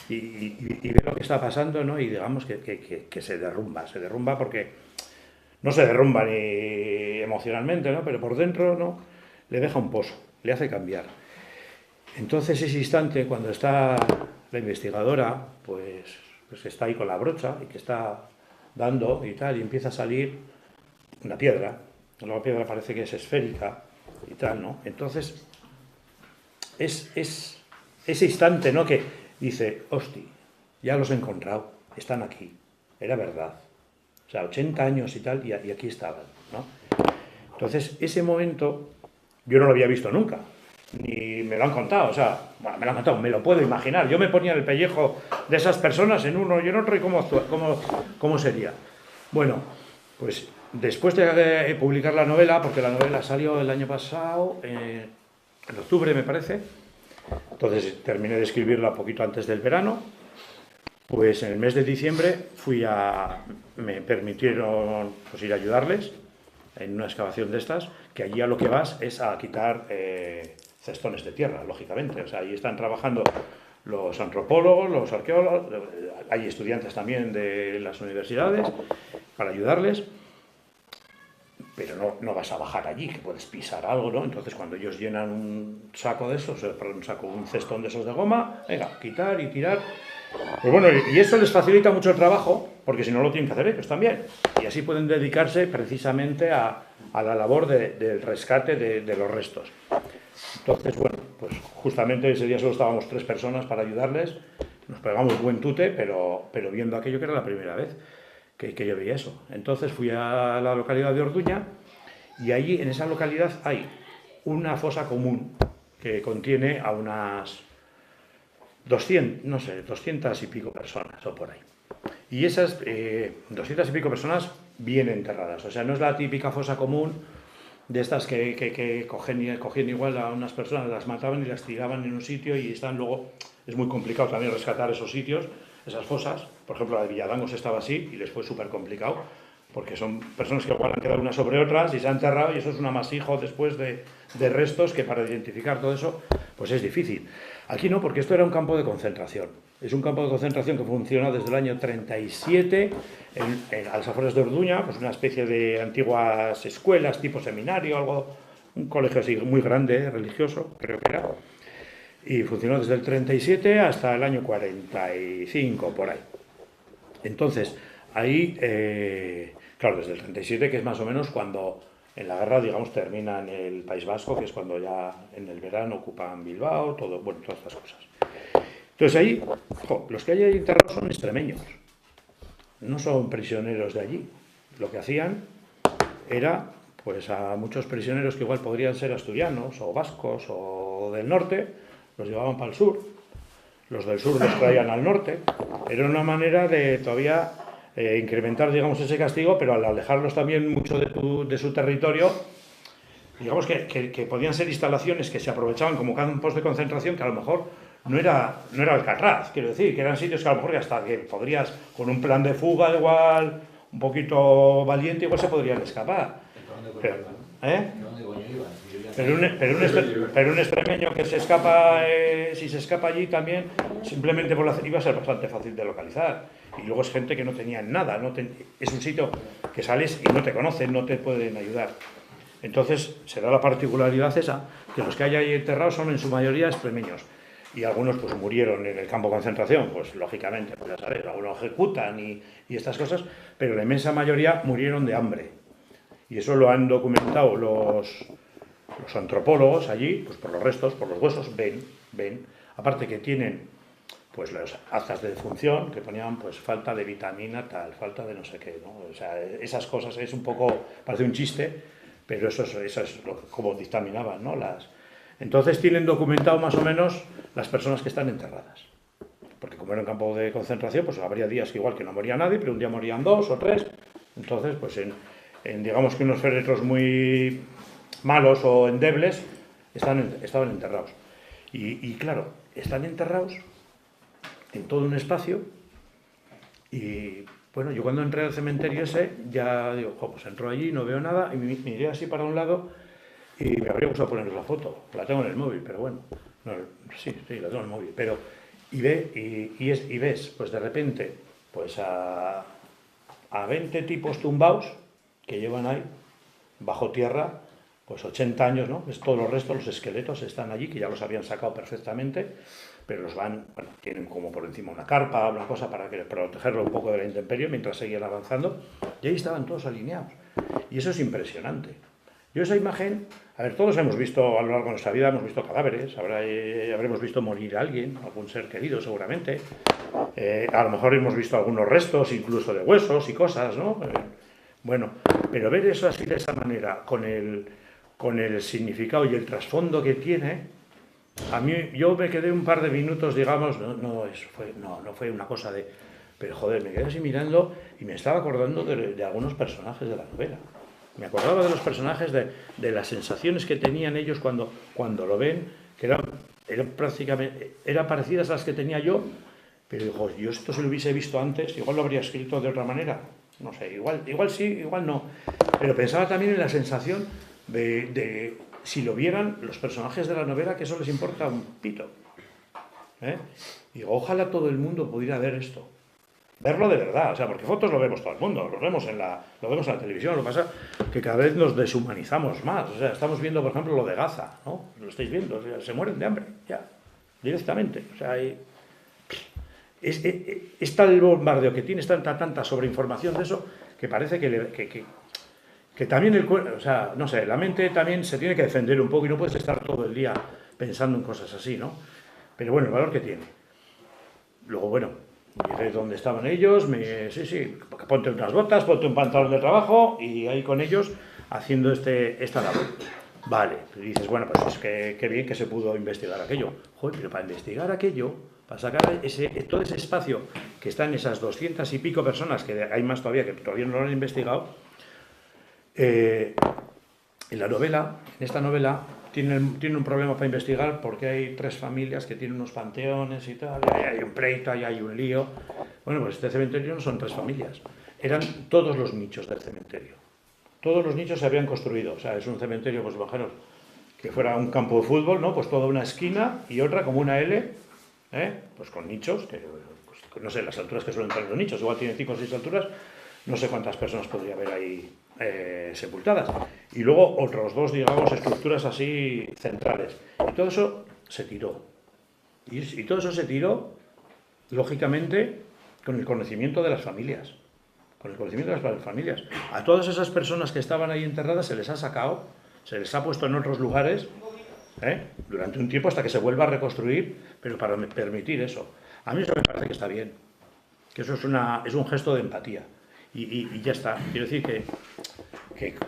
y ve lo que está pasando, ¿no? Y digamos que se derrumba porque no se derrumba ni emocionalmente, ¿no? Pero por dentro, ¿no?, le deja un pozo, le hace cambiar. Entonces ese instante, cuando está la investigadora, pues está ahí con la brocha y que está dando y tal, y empieza a salir una piedra. La piedra parece que es esférica y tal, ¿no? Entonces es ese instante, ¿no?, que dice, hosti, ya los he encontrado, están aquí, era verdad. O sea, 80 años y tal, y aquí estaban, ¿no? Entonces ese momento yo no lo había visto nunca. Ni me lo han contado, o sea, bueno, me lo han contado, me lo puedo imaginar. Yo me ponía en el pellejo de esas personas en uno y en otro y cómo sería. Bueno, pues después de publicar la novela, porque la novela salió el año pasado, en octubre me parece, entonces terminé de escribirla poquito antes del verano, Pues en el mes de diciembre me permitieron pues, ir a ayudarles en una excavación de estas, que allí a lo que vas es a quitar cestones de tierra, lógicamente. O sea, allí están trabajando los antropólogos, los arqueólogos, hay estudiantes también de las universidades para ayudarles, pero no vas a bajar allí, que puedes pisar algo, ¿no? Entonces cuando ellos llenan un saco de esos, un cestón de esos de goma, venga, quitar y tirar. Pues bueno, y eso les facilita mucho el trabajo, porque si no lo tienen que hacer ellos también. Y así pueden dedicarse precisamente a la labor del rescate de los restos. Entonces, bueno, pues justamente ese día solo estábamos 3 personas para ayudarles. Nos pegamos buen tute, pero viendo aquello que era la primera vez que yo veía eso. Entonces fui a la localidad de Orduña y allí, en esa localidad, hay una fosa común que contiene a unas 200 y pico personas o por ahí. Y esas 200 y pico personas bien enterradas. O sea, no es la típica fosa común de estas que cogían igual a unas personas, las mataban y las tiraban en un sitio y están luego... Es muy complicado también rescatar esos sitios, esas fosas. Por ejemplo, la de Villadangos estaba así y les fue súper complicado, porque son personas que igual han quedado unas sobre otras y se han enterrado y eso es un amasijo después de restos que para identificar todo eso pues es difícil. Aquí no, porque esto era un campo de concentración. Es un campo de concentración que funciona desde el año 37 a las afueras de Orduña, pues una especie de antiguas escuelas tipo seminario, un colegio así muy grande, religioso, creo que era. Y funcionó desde el 37 hasta el año 45, por ahí. Entonces, ahí, claro, desde el 37, que es más o menos cuando en la guerra, digamos, termina en el País Vasco, que es cuando ya en el verano ocupan Bilbao, todas estas cosas. Entonces ahí, los que hay ahí enterrados son extremeños, no son prisioneros de allí. Lo que hacían era, pues a muchos prisioneros que igual podrían ser asturianos o vascos o del norte, los llevaban para el sur, los del sur los traían al norte. Era una manera de todavía incrementar, digamos, ese castigo, pero al alejarlos también mucho de su territorio, digamos que podían ser instalaciones que se aprovechaban como campos de concentración, que a lo mejor no era Alcatraz, quiero decir, que eran sitios que a lo mejor hasta que podrías, con un plan de fuga igual, un poquito valiente, igual se podrían escapar. Pero un extremeño que se escapa, si se escapa allí también, simplemente iba a ser bastante fácil de localizar. Y luego es gente que no tenía nada, es un sitio que sales y no te conocen, no te pueden ayudar. Entonces se da la particularidad esa, que los que hay ahí enterrados son en su mayoría extremeños. Y algunos pues murieron en el campo de concentración, pues lógicamente, pues ya sabes, algunos ejecutan y estas cosas, pero la inmensa mayoría murieron de hambre. Y eso lo han documentado los antropólogos allí, pues por los restos, por los huesos, ven. Aparte que tienen pues las actas de defunción que ponían pues falta de vitamina tal, falta de no sé qué, ¿no? O sea, esas cosas es un poco, parece un chiste, pero eso es como dictaminaban, ¿no? Entonces tienen documentado más o menos las personas que están enterradas. Porque como era un campo de concentración, pues habría días que igual que no moría nadie, pero un día morían 2 o 3. Entonces, pues en digamos que unos féretros muy malos o endebles, estaban enterrados. Y claro, están enterrados en todo un espacio y bueno, yo cuando entré al cementerio ese, ya digo, pues entro allí, no veo nada y miré así para un lado y me habría gustado poner la foto, la tengo en el móvil, pero bueno, no, sí, la tengo en el móvil, pero y ves, pues de repente, pues a 20 tipos tumbados que llevan ahí, bajo tierra, pues 80 años, ¿no? Es todos los restos, los esqueletos están allí, que ya los habían sacado perfectamente, pero los tienen como por encima una carpa, una cosa para protegerlo un poco de la intemperie mientras seguían avanzando, y ahí estaban todos alineados. Y eso es impresionante. Yo esa imagen, a ver, todos hemos visto a lo largo de nuestra vida, hemos visto cadáveres, habremos visto morir a alguien, algún ser querido seguramente, a lo mejor hemos visto algunos restos, incluso de huesos y cosas, ¿no? Bueno, pero ver eso así de esa manera, con el significado y el trasfondo que tiene, a mí, yo me quedé un par de minutos, digamos, no fue una cosa de... Pero joder, me quedé así mirando y me estaba acordando de algunos personajes de la novela. Me acordaba de los personajes, de las sensaciones que tenían ellos cuando lo ven, que eran parecidas a las que tenía yo, Pero digo, yo esto si lo hubiese visto antes, igual lo habría escrito de otra manera. No sé, igual sí, igual no. Pero pensaba también en la sensación de si lo vieran los personajes de la novela, que eso les importa un pito. Digo, ojalá todo el mundo pudiera ver esto. Verlo de verdad, o sea, porque fotos lo vemos todo el mundo, lo vemos en la televisión, lo que pasa es que cada vez nos deshumanizamos más. O sea, estamos viendo, por ejemplo, lo de Gaza, ¿no? Lo estáis viendo, o sea, se mueren de hambre, ya, directamente. O sea, es tal el bombardeo que tiene, tanta sobreinformación de eso, que parece que también el cuerpo, o sea, no sé, la mente también se tiene que defender un poco y no puedes estar todo el día pensando en cosas así, ¿no? Pero bueno, el valor que tiene. Luego, bueno, llegué donde estaban ellos, sí, ponte unas botas, ponte un pantalón de trabajo y ahí con ellos haciendo esta labor. Vale, y dices, bueno, pues es que qué bien que se pudo investigar aquello. Joder, pero para investigar aquello, para sacar todo ese espacio que está en esas 200 y pico personas, que hay más todavía que todavía no lo han investigado, en esta novela, tienen un problema para investigar porque hay 3 familias que tienen unos panteones y tal, y hay un pleito, y hay un lío. Bueno, pues este cementerio no son 3 familias, eran todos los nichos del cementerio. Todos los nichos se habían construido, o sea, es un cementerio, pues imaginaos, que fuera un campo de fútbol, ¿no? Pues toda una esquina y otra como una L, pues con nichos, que pues, no sé, las alturas que suelen tener los nichos, igual tienen 5 o 6 alturas, no sé cuántas personas podría haber ahí sepultadas. Y luego otros 2, digamos, estructuras así centrales. Y todo eso se tiró. Y todo eso se tiró, lógicamente, con el conocimiento de las familias. Con el conocimiento de las familias. A todas esas personas que estaban ahí enterradas se les ha sacado, se les ha puesto en otros lugares, durante un tiempo hasta que se vuelva a reconstruir, pero para permitir eso. A mí eso me parece que está bien. Que eso es un gesto de empatía. Y ya está. Quiero decir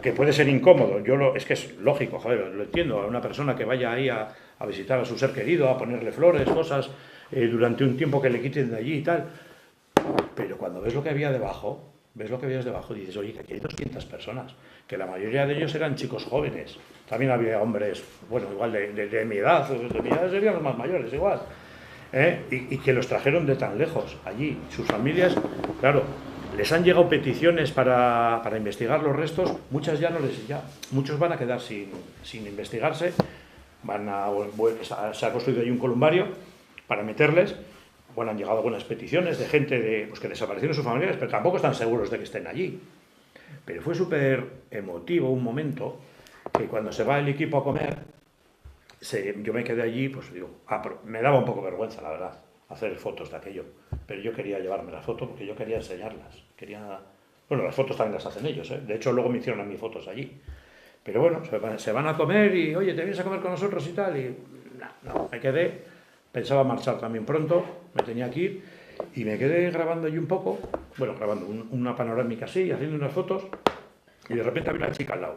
que puede ser incómodo. Es que es lógico, joder, lo entiendo. A una persona que vaya ahí a visitar a su ser querido, a ponerle flores, cosas, durante un tiempo que le quiten de allí y tal. Pero cuando ves lo que había debajo, dices, oye, que aquí hay 200 personas, que la mayoría de ellos eran chicos jóvenes. También había hombres, bueno, igual de mi edad serían los más mayores, igual. Y que los trajeron de tan lejos, allí. Sus familias, claro, les han llegado peticiones para investigar los restos, muchos van a quedar sin investigarse, se ha construido allí un columbario para meterles. Bueno, han llegado algunas peticiones de gente que desaparecieron sus familiares, pero tampoco están seguros de que estén allí. Pero fue súper emotivo un momento que cuando se va el equipo a comer, yo me quedé allí, pues digo, me daba un poco vergüenza, la verdad, hacer fotos de aquello. Pero yo quería llevarme las fotos porque yo quería enseñarlas. Bueno, las fotos también las hacen ellos, ¿eh? De hecho, luego me hicieron a mí fotos allí. Pero bueno, se van a comer y, oye, ¿te vienes a comer con nosotros y tal? Y no, me quedé. Pensaba marchar también pronto, me tenía que ir, y me quedé grabando allí un poco, bueno, grabando una panorámica así, haciendo unas fotos, y de repente había una chica al lado,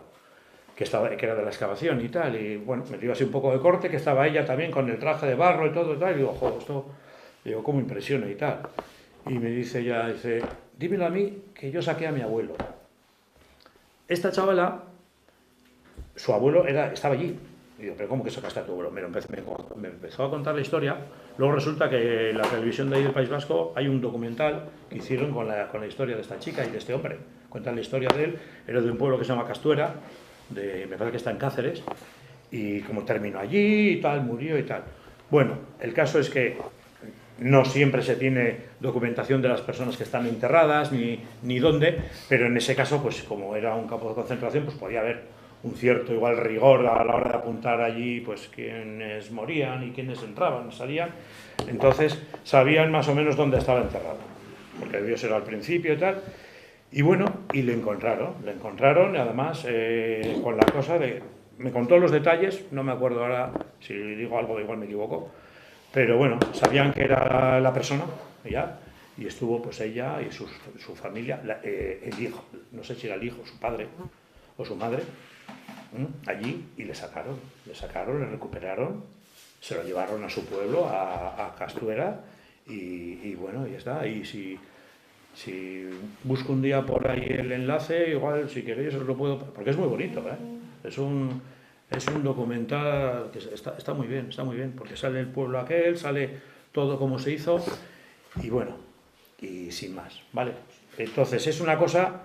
que era de la excavación y tal, y bueno, me dio así un poco de corte, que estaba ella también con el traje de barro y todo y tal, y digo, joder, esto, cómo impresiona y tal. Y me dice ella, dímelo a mí, que yo saqué a mi abuelo. Esta chavala, su abuelo estaba allí. Y digo, ¿pero cómo que sacaste a tu abuelo? Me empezó a contar la historia. Luego resulta que en la televisión de ahí del País Vasco hay un documental que hicieron con la historia de esta chica y de este hombre. Cuentan la historia de él. Era de un pueblo que se llama Castuera, me parece que está en Cáceres, y como terminó allí y tal, murió y tal. Bueno, el caso es que no siempre se tiene documentación de las personas que están enterradas, ni dónde, pero en ese caso, pues como era un campo de concentración, pues podía haber un cierto igual rigor a la hora de apuntar allí, pues quiénes morían y quiénes entraban, salían. Entonces sabían más o menos dónde estaba enterrado, porque debió ser al principio y tal. Y bueno, y le encontraron, además con la cosa de, me contó los detalles, no me acuerdo ahora, si digo algo igual me equivoco, pero bueno, sabían que era la persona, ya, y estuvo pues ella y su familia, el hijo, no sé si era el hijo, su padre o su madre, allí, y le sacaron, le recuperaron, se lo llevaron a su pueblo, a Castuera, y bueno, ya está. Y si busco un día por ahí el enlace, igual si queréis os lo puedo, porque es muy bonito, es un documental que está muy bien, porque sale el pueblo aquel, sale todo como se hizo, Y bueno, y sin más, ¿vale? Entonces es una cosa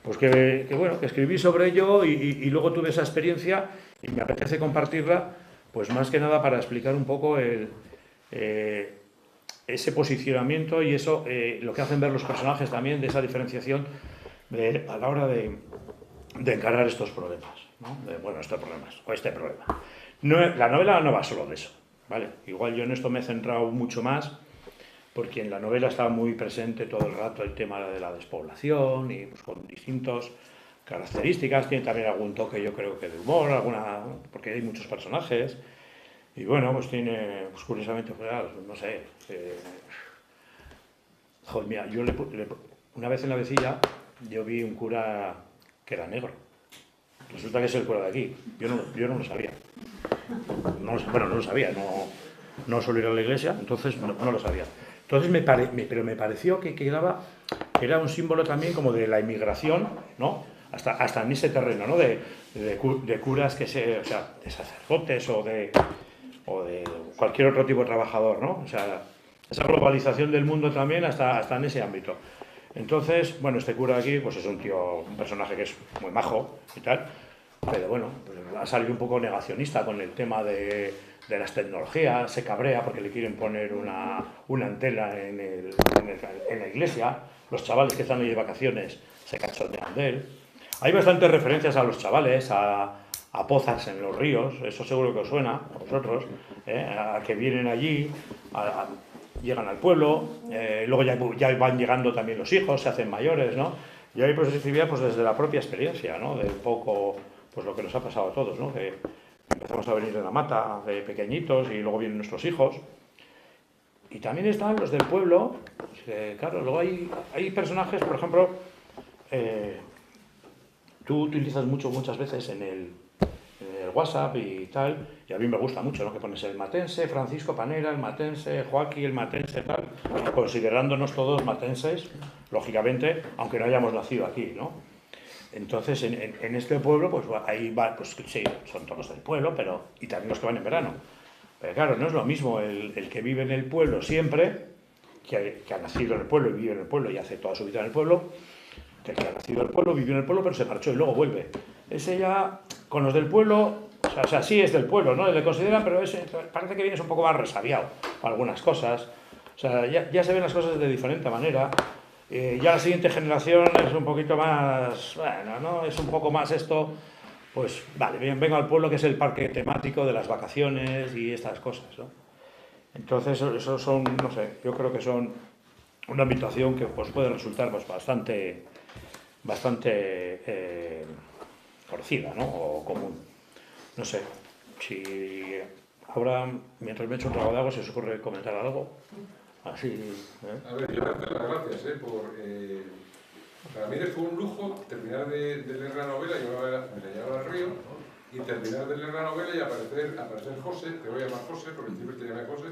pues que bueno, que escribí sobre ello y luego tuve esa experiencia y me apetece compartirla, pues más que nada para explicar un poco ese posicionamiento y eso, lo que hacen ver los personajes también, de esa diferenciación a la hora de encarar estos problemas, ¿no? Estos problemas, o este problema. No, la novela no va solo de eso, ¿vale? Igual yo en esto me he centrado mucho más, porque en la novela está muy presente todo el rato el tema de la despoblación y pues, con distintas características. Tiene también algún toque, yo creo que de humor, porque hay muchos personajes. Y bueno, pues tiene, pues curiosamente, pues, no sé. Joder, mira, una vez en la Vecilla yo vi un cura que era negro. Resulta que es el cura de aquí. Yo no lo sabía. No lo sabía, no suelo ir a la iglesia, entonces no lo sabía. Entonces pero me pareció que era un símbolo también como de la inmigración, ¿no? Hasta en ese terreno, ¿no? De curas o sea, de sacerdotes o de cualquier otro tipo de trabajador, ¿no? O sea, esa globalización del mundo también hasta en ese ámbito. Entonces, bueno, este cura aquí, pues es un personaje que es muy majo y tal, pero bueno, pues ha salido un poco negacionista con el tema de las tecnologías, se cabrea porque le quieren poner una antena en la iglesia, los chavales que están ahí de vacaciones se cachondean de él. Hay bastantes referencias a los chavales, a pozas en los ríos, eso seguro que os suena a vosotros, a que vienen allí, llegan al pueblo, luego ya van llegando también los hijos, se hacen mayores, ¿no? Y ahí pues escribía pues desde la propia experiencia, ¿no? De un poco pues lo que nos ha pasado a todos, ¿no? Que empezamos a venir de la mata de pequeñitos y luego vienen nuestros hijos. Y también están los del pueblo, pues que, claro, luego hay personajes, por ejemplo, tú utilizas muchas veces en el WhatsApp y tal, y a mí me gusta mucho, ¿no? Que pones el matense, Francisco Panera, el matense, Joaquín, el matense, tal, considerándonos todos matenses, lógicamente, aunque no hayamos nacido aquí, ¿no? Entonces, en este pueblo, pues ahí va, pues sí, son todos del pueblo, y también los que van en verano. Pero claro, no es lo mismo el que vive en el pueblo siempre, que ha nacido en el pueblo y vive en el pueblo y hace toda su vida en el pueblo, que el que ha nacido en el pueblo, vivió en el pueblo, pero se marchó y luego vuelve. Ese ya, con los del pueblo, o sea, sí es del pueblo, ¿no? Le consideran, pero parece que vienes un poco más resabiado para algunas cosas. O sea, ya se ven las cosas de diferente manera. Ya la siguiente generación es un poquito más, bueno, ¿no? Es un poco más esto, pues vale, bien, vengo al pueblo que es el parque temático de las vacaciones y estas cosas, ¿no? Entonces, eso son, no sé, yo creo que son una habitación que pues puede resultar pues bastante conocida, ¿no? O común. No sé, si ahora, mientras me echo un trago de agua, ¿se os ocurre comentar algo? Así, A ver, yo darte las gracias, para mí fue un lujo terminar de leer la novela, yo me la llevaba al río, y terminar de leer la novela y aparecer José, te voy a llamar José, porque siempre te llamé José,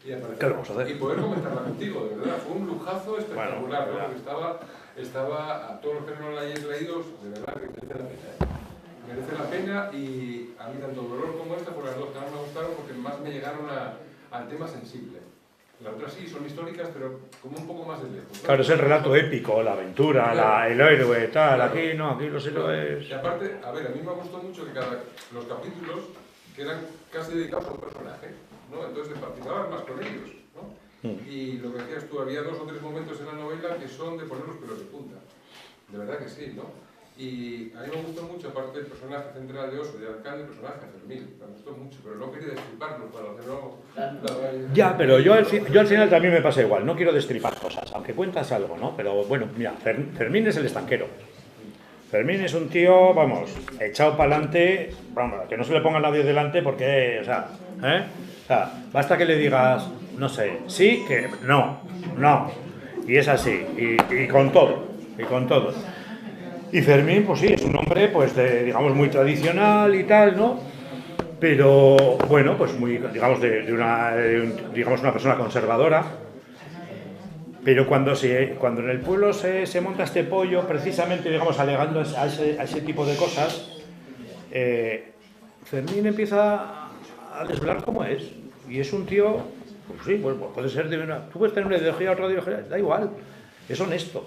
y aparecer, y poder comentarla contigo, de verdad, fue un lujazo espectacular, bueno, ¿no? Estaba, a todos los que no la hayáis leído, de verdad que merece la pena, merece la pena, y a mí tanto Dolor como esta, por las dos que más me gustaron, porque más me llegaron al tema sensible. Las otras sí, son históricas, pero como un poco más de lejos, ¿no? Claro, es el relato épico, la aventura, claro. El héroe, tal, Claro. aquí no, aquí los héroes... Y aparte, a ver, a mí me gustó mucho que los capítulos que eran casi dedicados a un personaje, ¿no? Entonces participabas más con ellos, ¿no? Y lo que decías tú, había 2 o 3 momentos en la novela que son de poner los pelos de punta. De verdad que sí, ¿no? Y a mí me gustó mucho, aparte del personaje central de Oso, de alcalde, el personaje de Fermín. Me gustó mucho, pero no quería destriparlo para hacerlo... Ya, pero yo al final también me pasa igual, no quiero destripar cosas, aunque cuentas algo, ¿no? Pero bueno, mira, Fermín es el estanquero. Fermín es un tío, vamos, echado para adelante, vamos, que no se le ponga nadie delante porque, o sea, basta que le digas, no sé, sí, que no, y es así, y con todo, Y Fermín, pues sí, es un hombre, pues, digamos, muy tradicional y tal, ¿no? Pero, bueno, pues muy, digamos, digamos una persona conservadora. Pero cuando en el pueblo se monta este pollo, precisamente, digamos, alegando a ese tipo de cosas, Fermín empieza a desvelar cómo es. Y es un tío, Pues sí, pues puede ser de una... Tú puedes tener una ideología, otra ideología, da igual. Es honesto.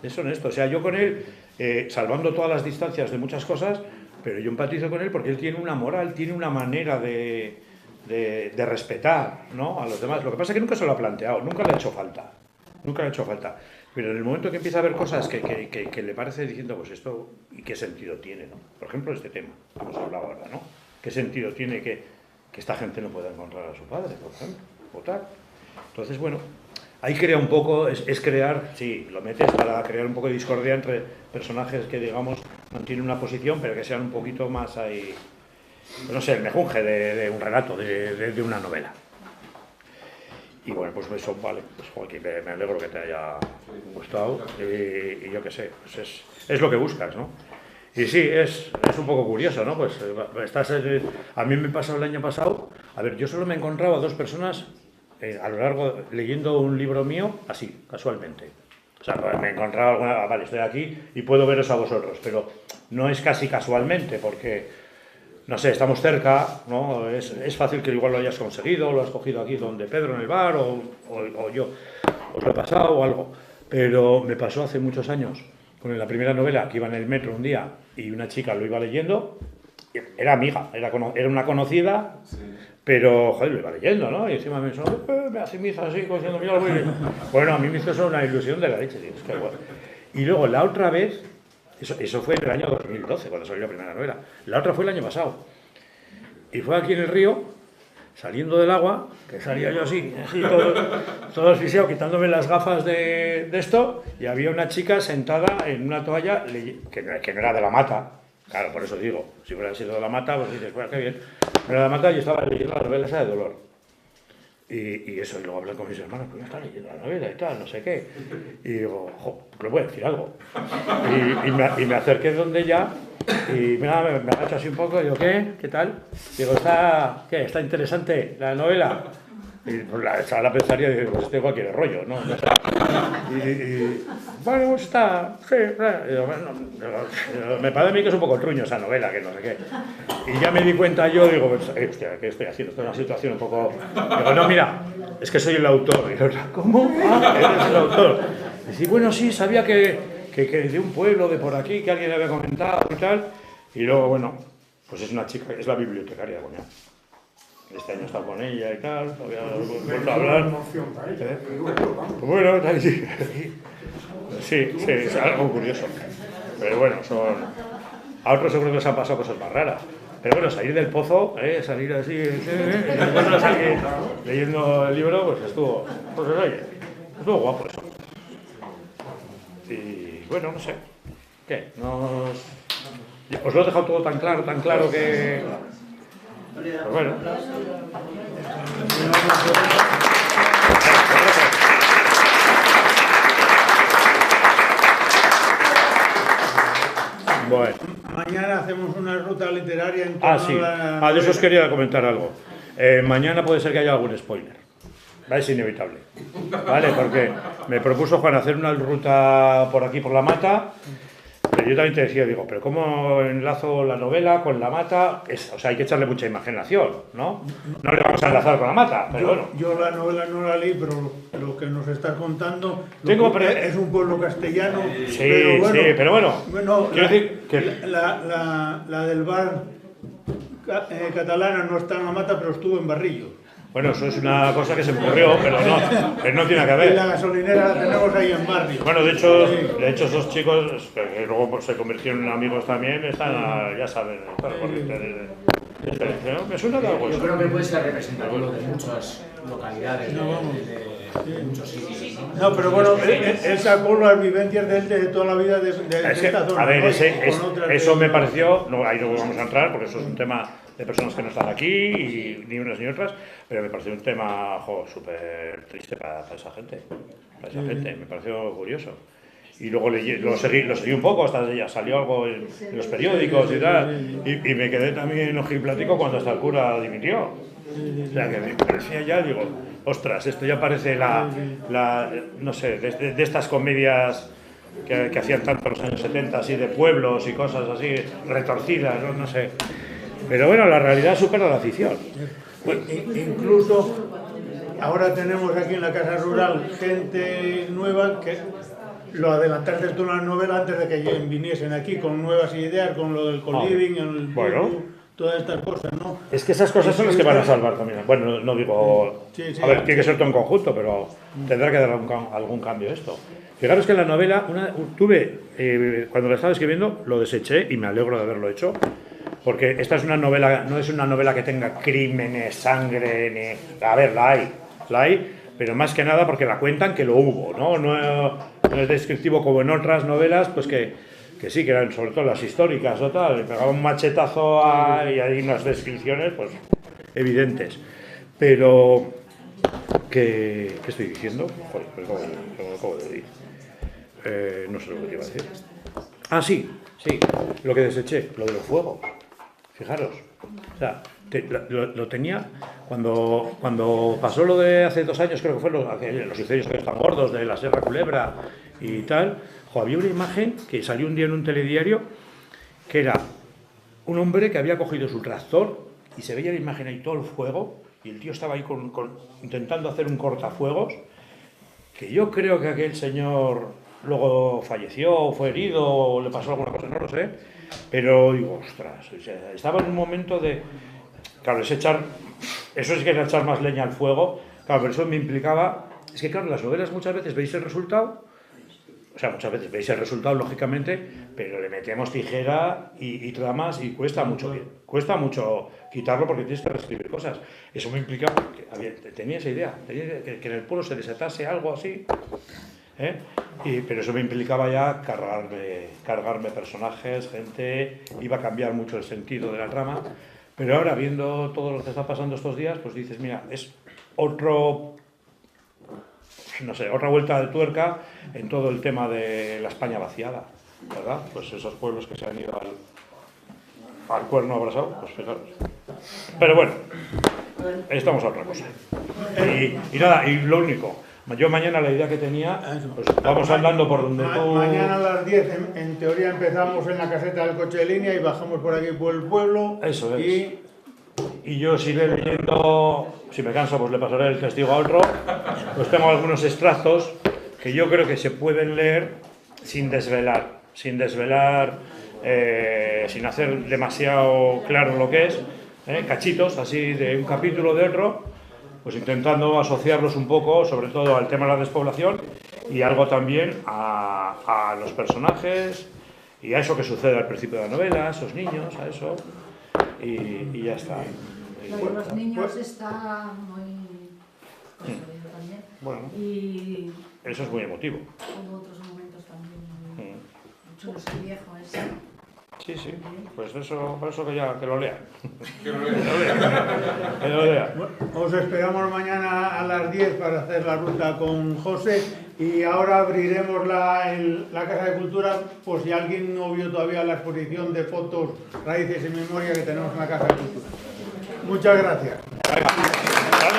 Es honesto. O sea, yo con él, salvando todas las distancias de muchas cosas, pero yo empatizo con él porque él tiene una moral, tiene una manera de respetar, ¿no?, a los demás. Lo que pasa es que nunca se lo ha planteado, nunca le ha hecho falta. Nunca le ha hecho falta. Pero en el momento que empieza a ver cosas que le parece diciendo, pues esto, ¿y qué sentido tiene, no? Por ejemplo, este tema que hemos hablado ahora, ¿no? ¿Qué sentido tiene que esta gente no pueda encontrar a su padre, por ejemplo, o tal? Entonces, bueno, ahí crea un poco, es crear, sí, lo metes para crear un poco de discordia entre personajes que, digamos, mantienen una posición, pero que sean un poquito más ahí, no sé, el mejunje de un relato, de una novela. Y bueno, pues eso, vale, pues Joaquín, me alegro que te haya gustado y yo qué sé, pues es lo que buscas, ¿no? Y sí, es un poco curioso, ¿no? Pues a mí me pasó el año pasado, a ver, yo solo me encontraba a dos personas a lo largo, leyendo un libro mío, así, casualmente. O sea, me encontraba alguna, vale, estoy aquí y puedo veros a vosotros, pero no es casi casualmente, porque... No sé, estamos cerca, ¿no? Es fácil que igual lo hayas conseguido, lo has cogido aquí donde Pedro en el bar, o yo os lo he pasado o algo. Pero me pasó hace muchos años, con la primera novela, que iba en el metro un día y una chica lo iba leyendo, era amiga, era una conocida, sí. Pero, joder, lo iba leyendo, ¿no? Y encima me hizo así, cogiendo mi algo. Bueno, a mí me hizo eso una ilusión de la leche, tío, es que bueno. Y luego la otra vez... Eso fue en el año 2012, cuando salió la primera novela. La otra fue el año pasado. Y fue aquí en el río, saliendo del agua, que salía yo así todo asfixiado, quitándome las gafas de esto, y había una chica sentada en una toalla, que no era de la mata. Claro, por eso digo, si hubiera sido de la mata, pues dices, bueno, qué bien. No era de la mata, yo estaba leyendo la novela esa de Dolor. Y eso, y luego hablé con mis hermanos, pues ya está leyendo la novela y tal, no sé qué. Y digo, le voy a decir algo. Y me acerqué donde ella, y me agacho así un poco, y digo, ¿qué tal? Digo, ¿está interesante la novela? Y pues la pensaría, y digo, pues este cualquier rollo, ¿no? Y bueno, pues está, sí, me parece a mí que es un poco truño esa novela, que no sé qué. Y ya me di cuenta yo, digo, pues, hostia, ¿qué estoy haciendo? Esto es una situación un poco... Digo, no, mira, es que soy el autor. Y yo, ¿cómo? Ah, eres el autor. Y dice, bueno, sí, sabía que de un pueblo de por aquí, que alguien le había comentado y tal. Y luego, bueno, pues es una chica, es la bibliotecaria de Boñar. Este año he estado con ella y tal, había vuelto a hablar. Pues bueno, sí, es algo curioso. Pero bueno, a otros seguro que les han pasado cosas más raras. Pero bueno, salir del pozo, salir así, y encuentras a alguien leyendo el libro, pues estuvo guapo eso. Y bueno, no sé, ¿qué? Os lo he dejado todo tan claro que... Pues bueno. Bueno. Mañana hacemos una ruta literaria en torno sí. a la... De eso os quería comentar algo. Mañana puede ser que haya algún spoiler. Es inevitable. ¿Vale? Porque me propuso Juan hacer una ruta por aquí, por la mata. Pero yo también te decía, digo, pero ¿cómo enlazo la novela con la mata? O sea, hay que echarle mucha imaginación, ¿no? No le vamos a enlazar con la mata, pero bueno. Yo la novela no la leí, pero lo que nos estás contando es un pueblo castellano. Sí, pero bueno. Quiero decir que... La del bar catalana no está en la mata, pero estuvo en Barrillo. Bueno, eso es una cosa que se me ocurrió, pero no tiene que ver. Y la gasolinera la tenemos ahí en Barrio. Bueno, de hecho esos chicos, que luego se convirtieron en amigos también, están, ya saben, me suena de algo. Yo creo que puede ser representativo de muchas localidades, de muchos sitios. No, pero bueno, él sacó las vivencias de él de toda la vida de esta zona. A ver, eso me pareció, ahí no vamos a entrar, porque eso es un tema de personas que no están aquí, y ni unas ni otras, pero me pareció un tema súper triste para esa gente. Me pareció curioso. Y luego lo seguí un poco, hasta ya salió algo en los periódicos y tal, y me quedé también ojiplático cuando hasta el cura dimitió. O sea, que me parecía ya, digo, ostras, esto ya parece no sé, de estas comedias que hacían tanto en los años 70, así de pueblos y cosas así, retorcidas, no sé. Pero bueno, la realidad supera la ficción. Incluso ahora tenemos aquí en la Casa Rural gente nueva que lo adelantaste tú en la novela antes de que viniesen aquí con nuevas ideas, con lo del co-living, el bueno, todas estas cosas, ¿no? es que esas cosas son las que van a salvar también. Bueno, no digo... Sí, a ver, tiene que ser todo en conjunto, pero tendrá que dar algún cambio esto. Fijaros que en la novela, cuando la estaba escribiendo, lo deseché y me alegro de haberlo hecho. Porque esta es una novela, no es una novela que tenga crímenes, sangre, ni... A ver, la hay, pero más que nada porque la cuentan que lo hubo, ¿no? No es descriptivo como en otras novelas, pues que sí, que eran sobre todo las históricas o tal, le pegaba un machetazo y hay unas descripciones, pues, evidentes. Pero, ¿qué estoy diciendo? Joder, pues lo acabo de decir. No sé lo que iba a decir. Ah, sí, lo que deseché, lo de los fuegos. Fijaros, o sea, lo tenía cuando pasó lo de hace 2 años, creo que fue los incendios que están gordos de la Sierra Culebra y tal. Había una imagen que salió un día en un telediario que era un hombre que había cogido su tractor y se veía la imagen ahí todo el fuego y el tío estaba ahí intentando hacer un cortafuegos, que yo creo que aquel señor luego falleció o fue herido o le pasó alguna cosa, no lo sé, pero digo, ostras, o sea, estaba en un momento de... Claro, eso es que era echar más leña al fuego, claro, pero eso me implicaba... Es que claro, las novelas muchas veces veis el resultado, lógicamente, pero le metemos tijera y tramas y cuesta mucho quitarlo porque tienes que reescribir cosas. Eso me implicaba que tenía esa idea, que en el pueblo se desatase algo así, pero eso me implicaba ya cargarme personajes, gente, iba a cambiar mucho el sentido de la trama, pero ahora viendo todo lo que está pasando estos días, pues dices, mira, es otra vuelta de tuerca en todo el tema de la España vaciada, ¿verdad? Pues esos pueblos que se han ido al cuerno abrasado, pues fijaros. Pero bueno, estamos a otra cosa. Y nada, y lo único, yo mañana la idea que tenía, pues vamos andando por donde tú... Mañana a las 10, en teoría empezamos en la caseta del coche de línea y bajamos por aquí por el pueblo. Eso es. Y yo si iré leyendo, si me canso pues le pasaré el testigo a otro, pues tengo algunos extractos que yo creo que se pueden leer sin desvelar, sin hacer demasiado claro lo que es, cachitos así de un capítulo de otro, pues intentando asociarlos un poco, sobre todo al tema de la despoblación y algo también a los personajes y a eso que sucede al principio de la novela, a esos niños, a eso... Y ya está. Lo de los niños está muy construido también. Bueno, y eso es muy emotivo. hubo otros momentos también muy chulos y viejos. Sí. Pues eso, por eso que lo lean. Que lo lean. Bueno, os esperamos mañana a las 10 para hacer la ruta con José y ahora abriremos la Casa de Cultura por si alguien no vio todavía la exposición de fotos, raíces y memoria que tenemos en la Casa de Cultura. Muchas gracias. Venga, dale,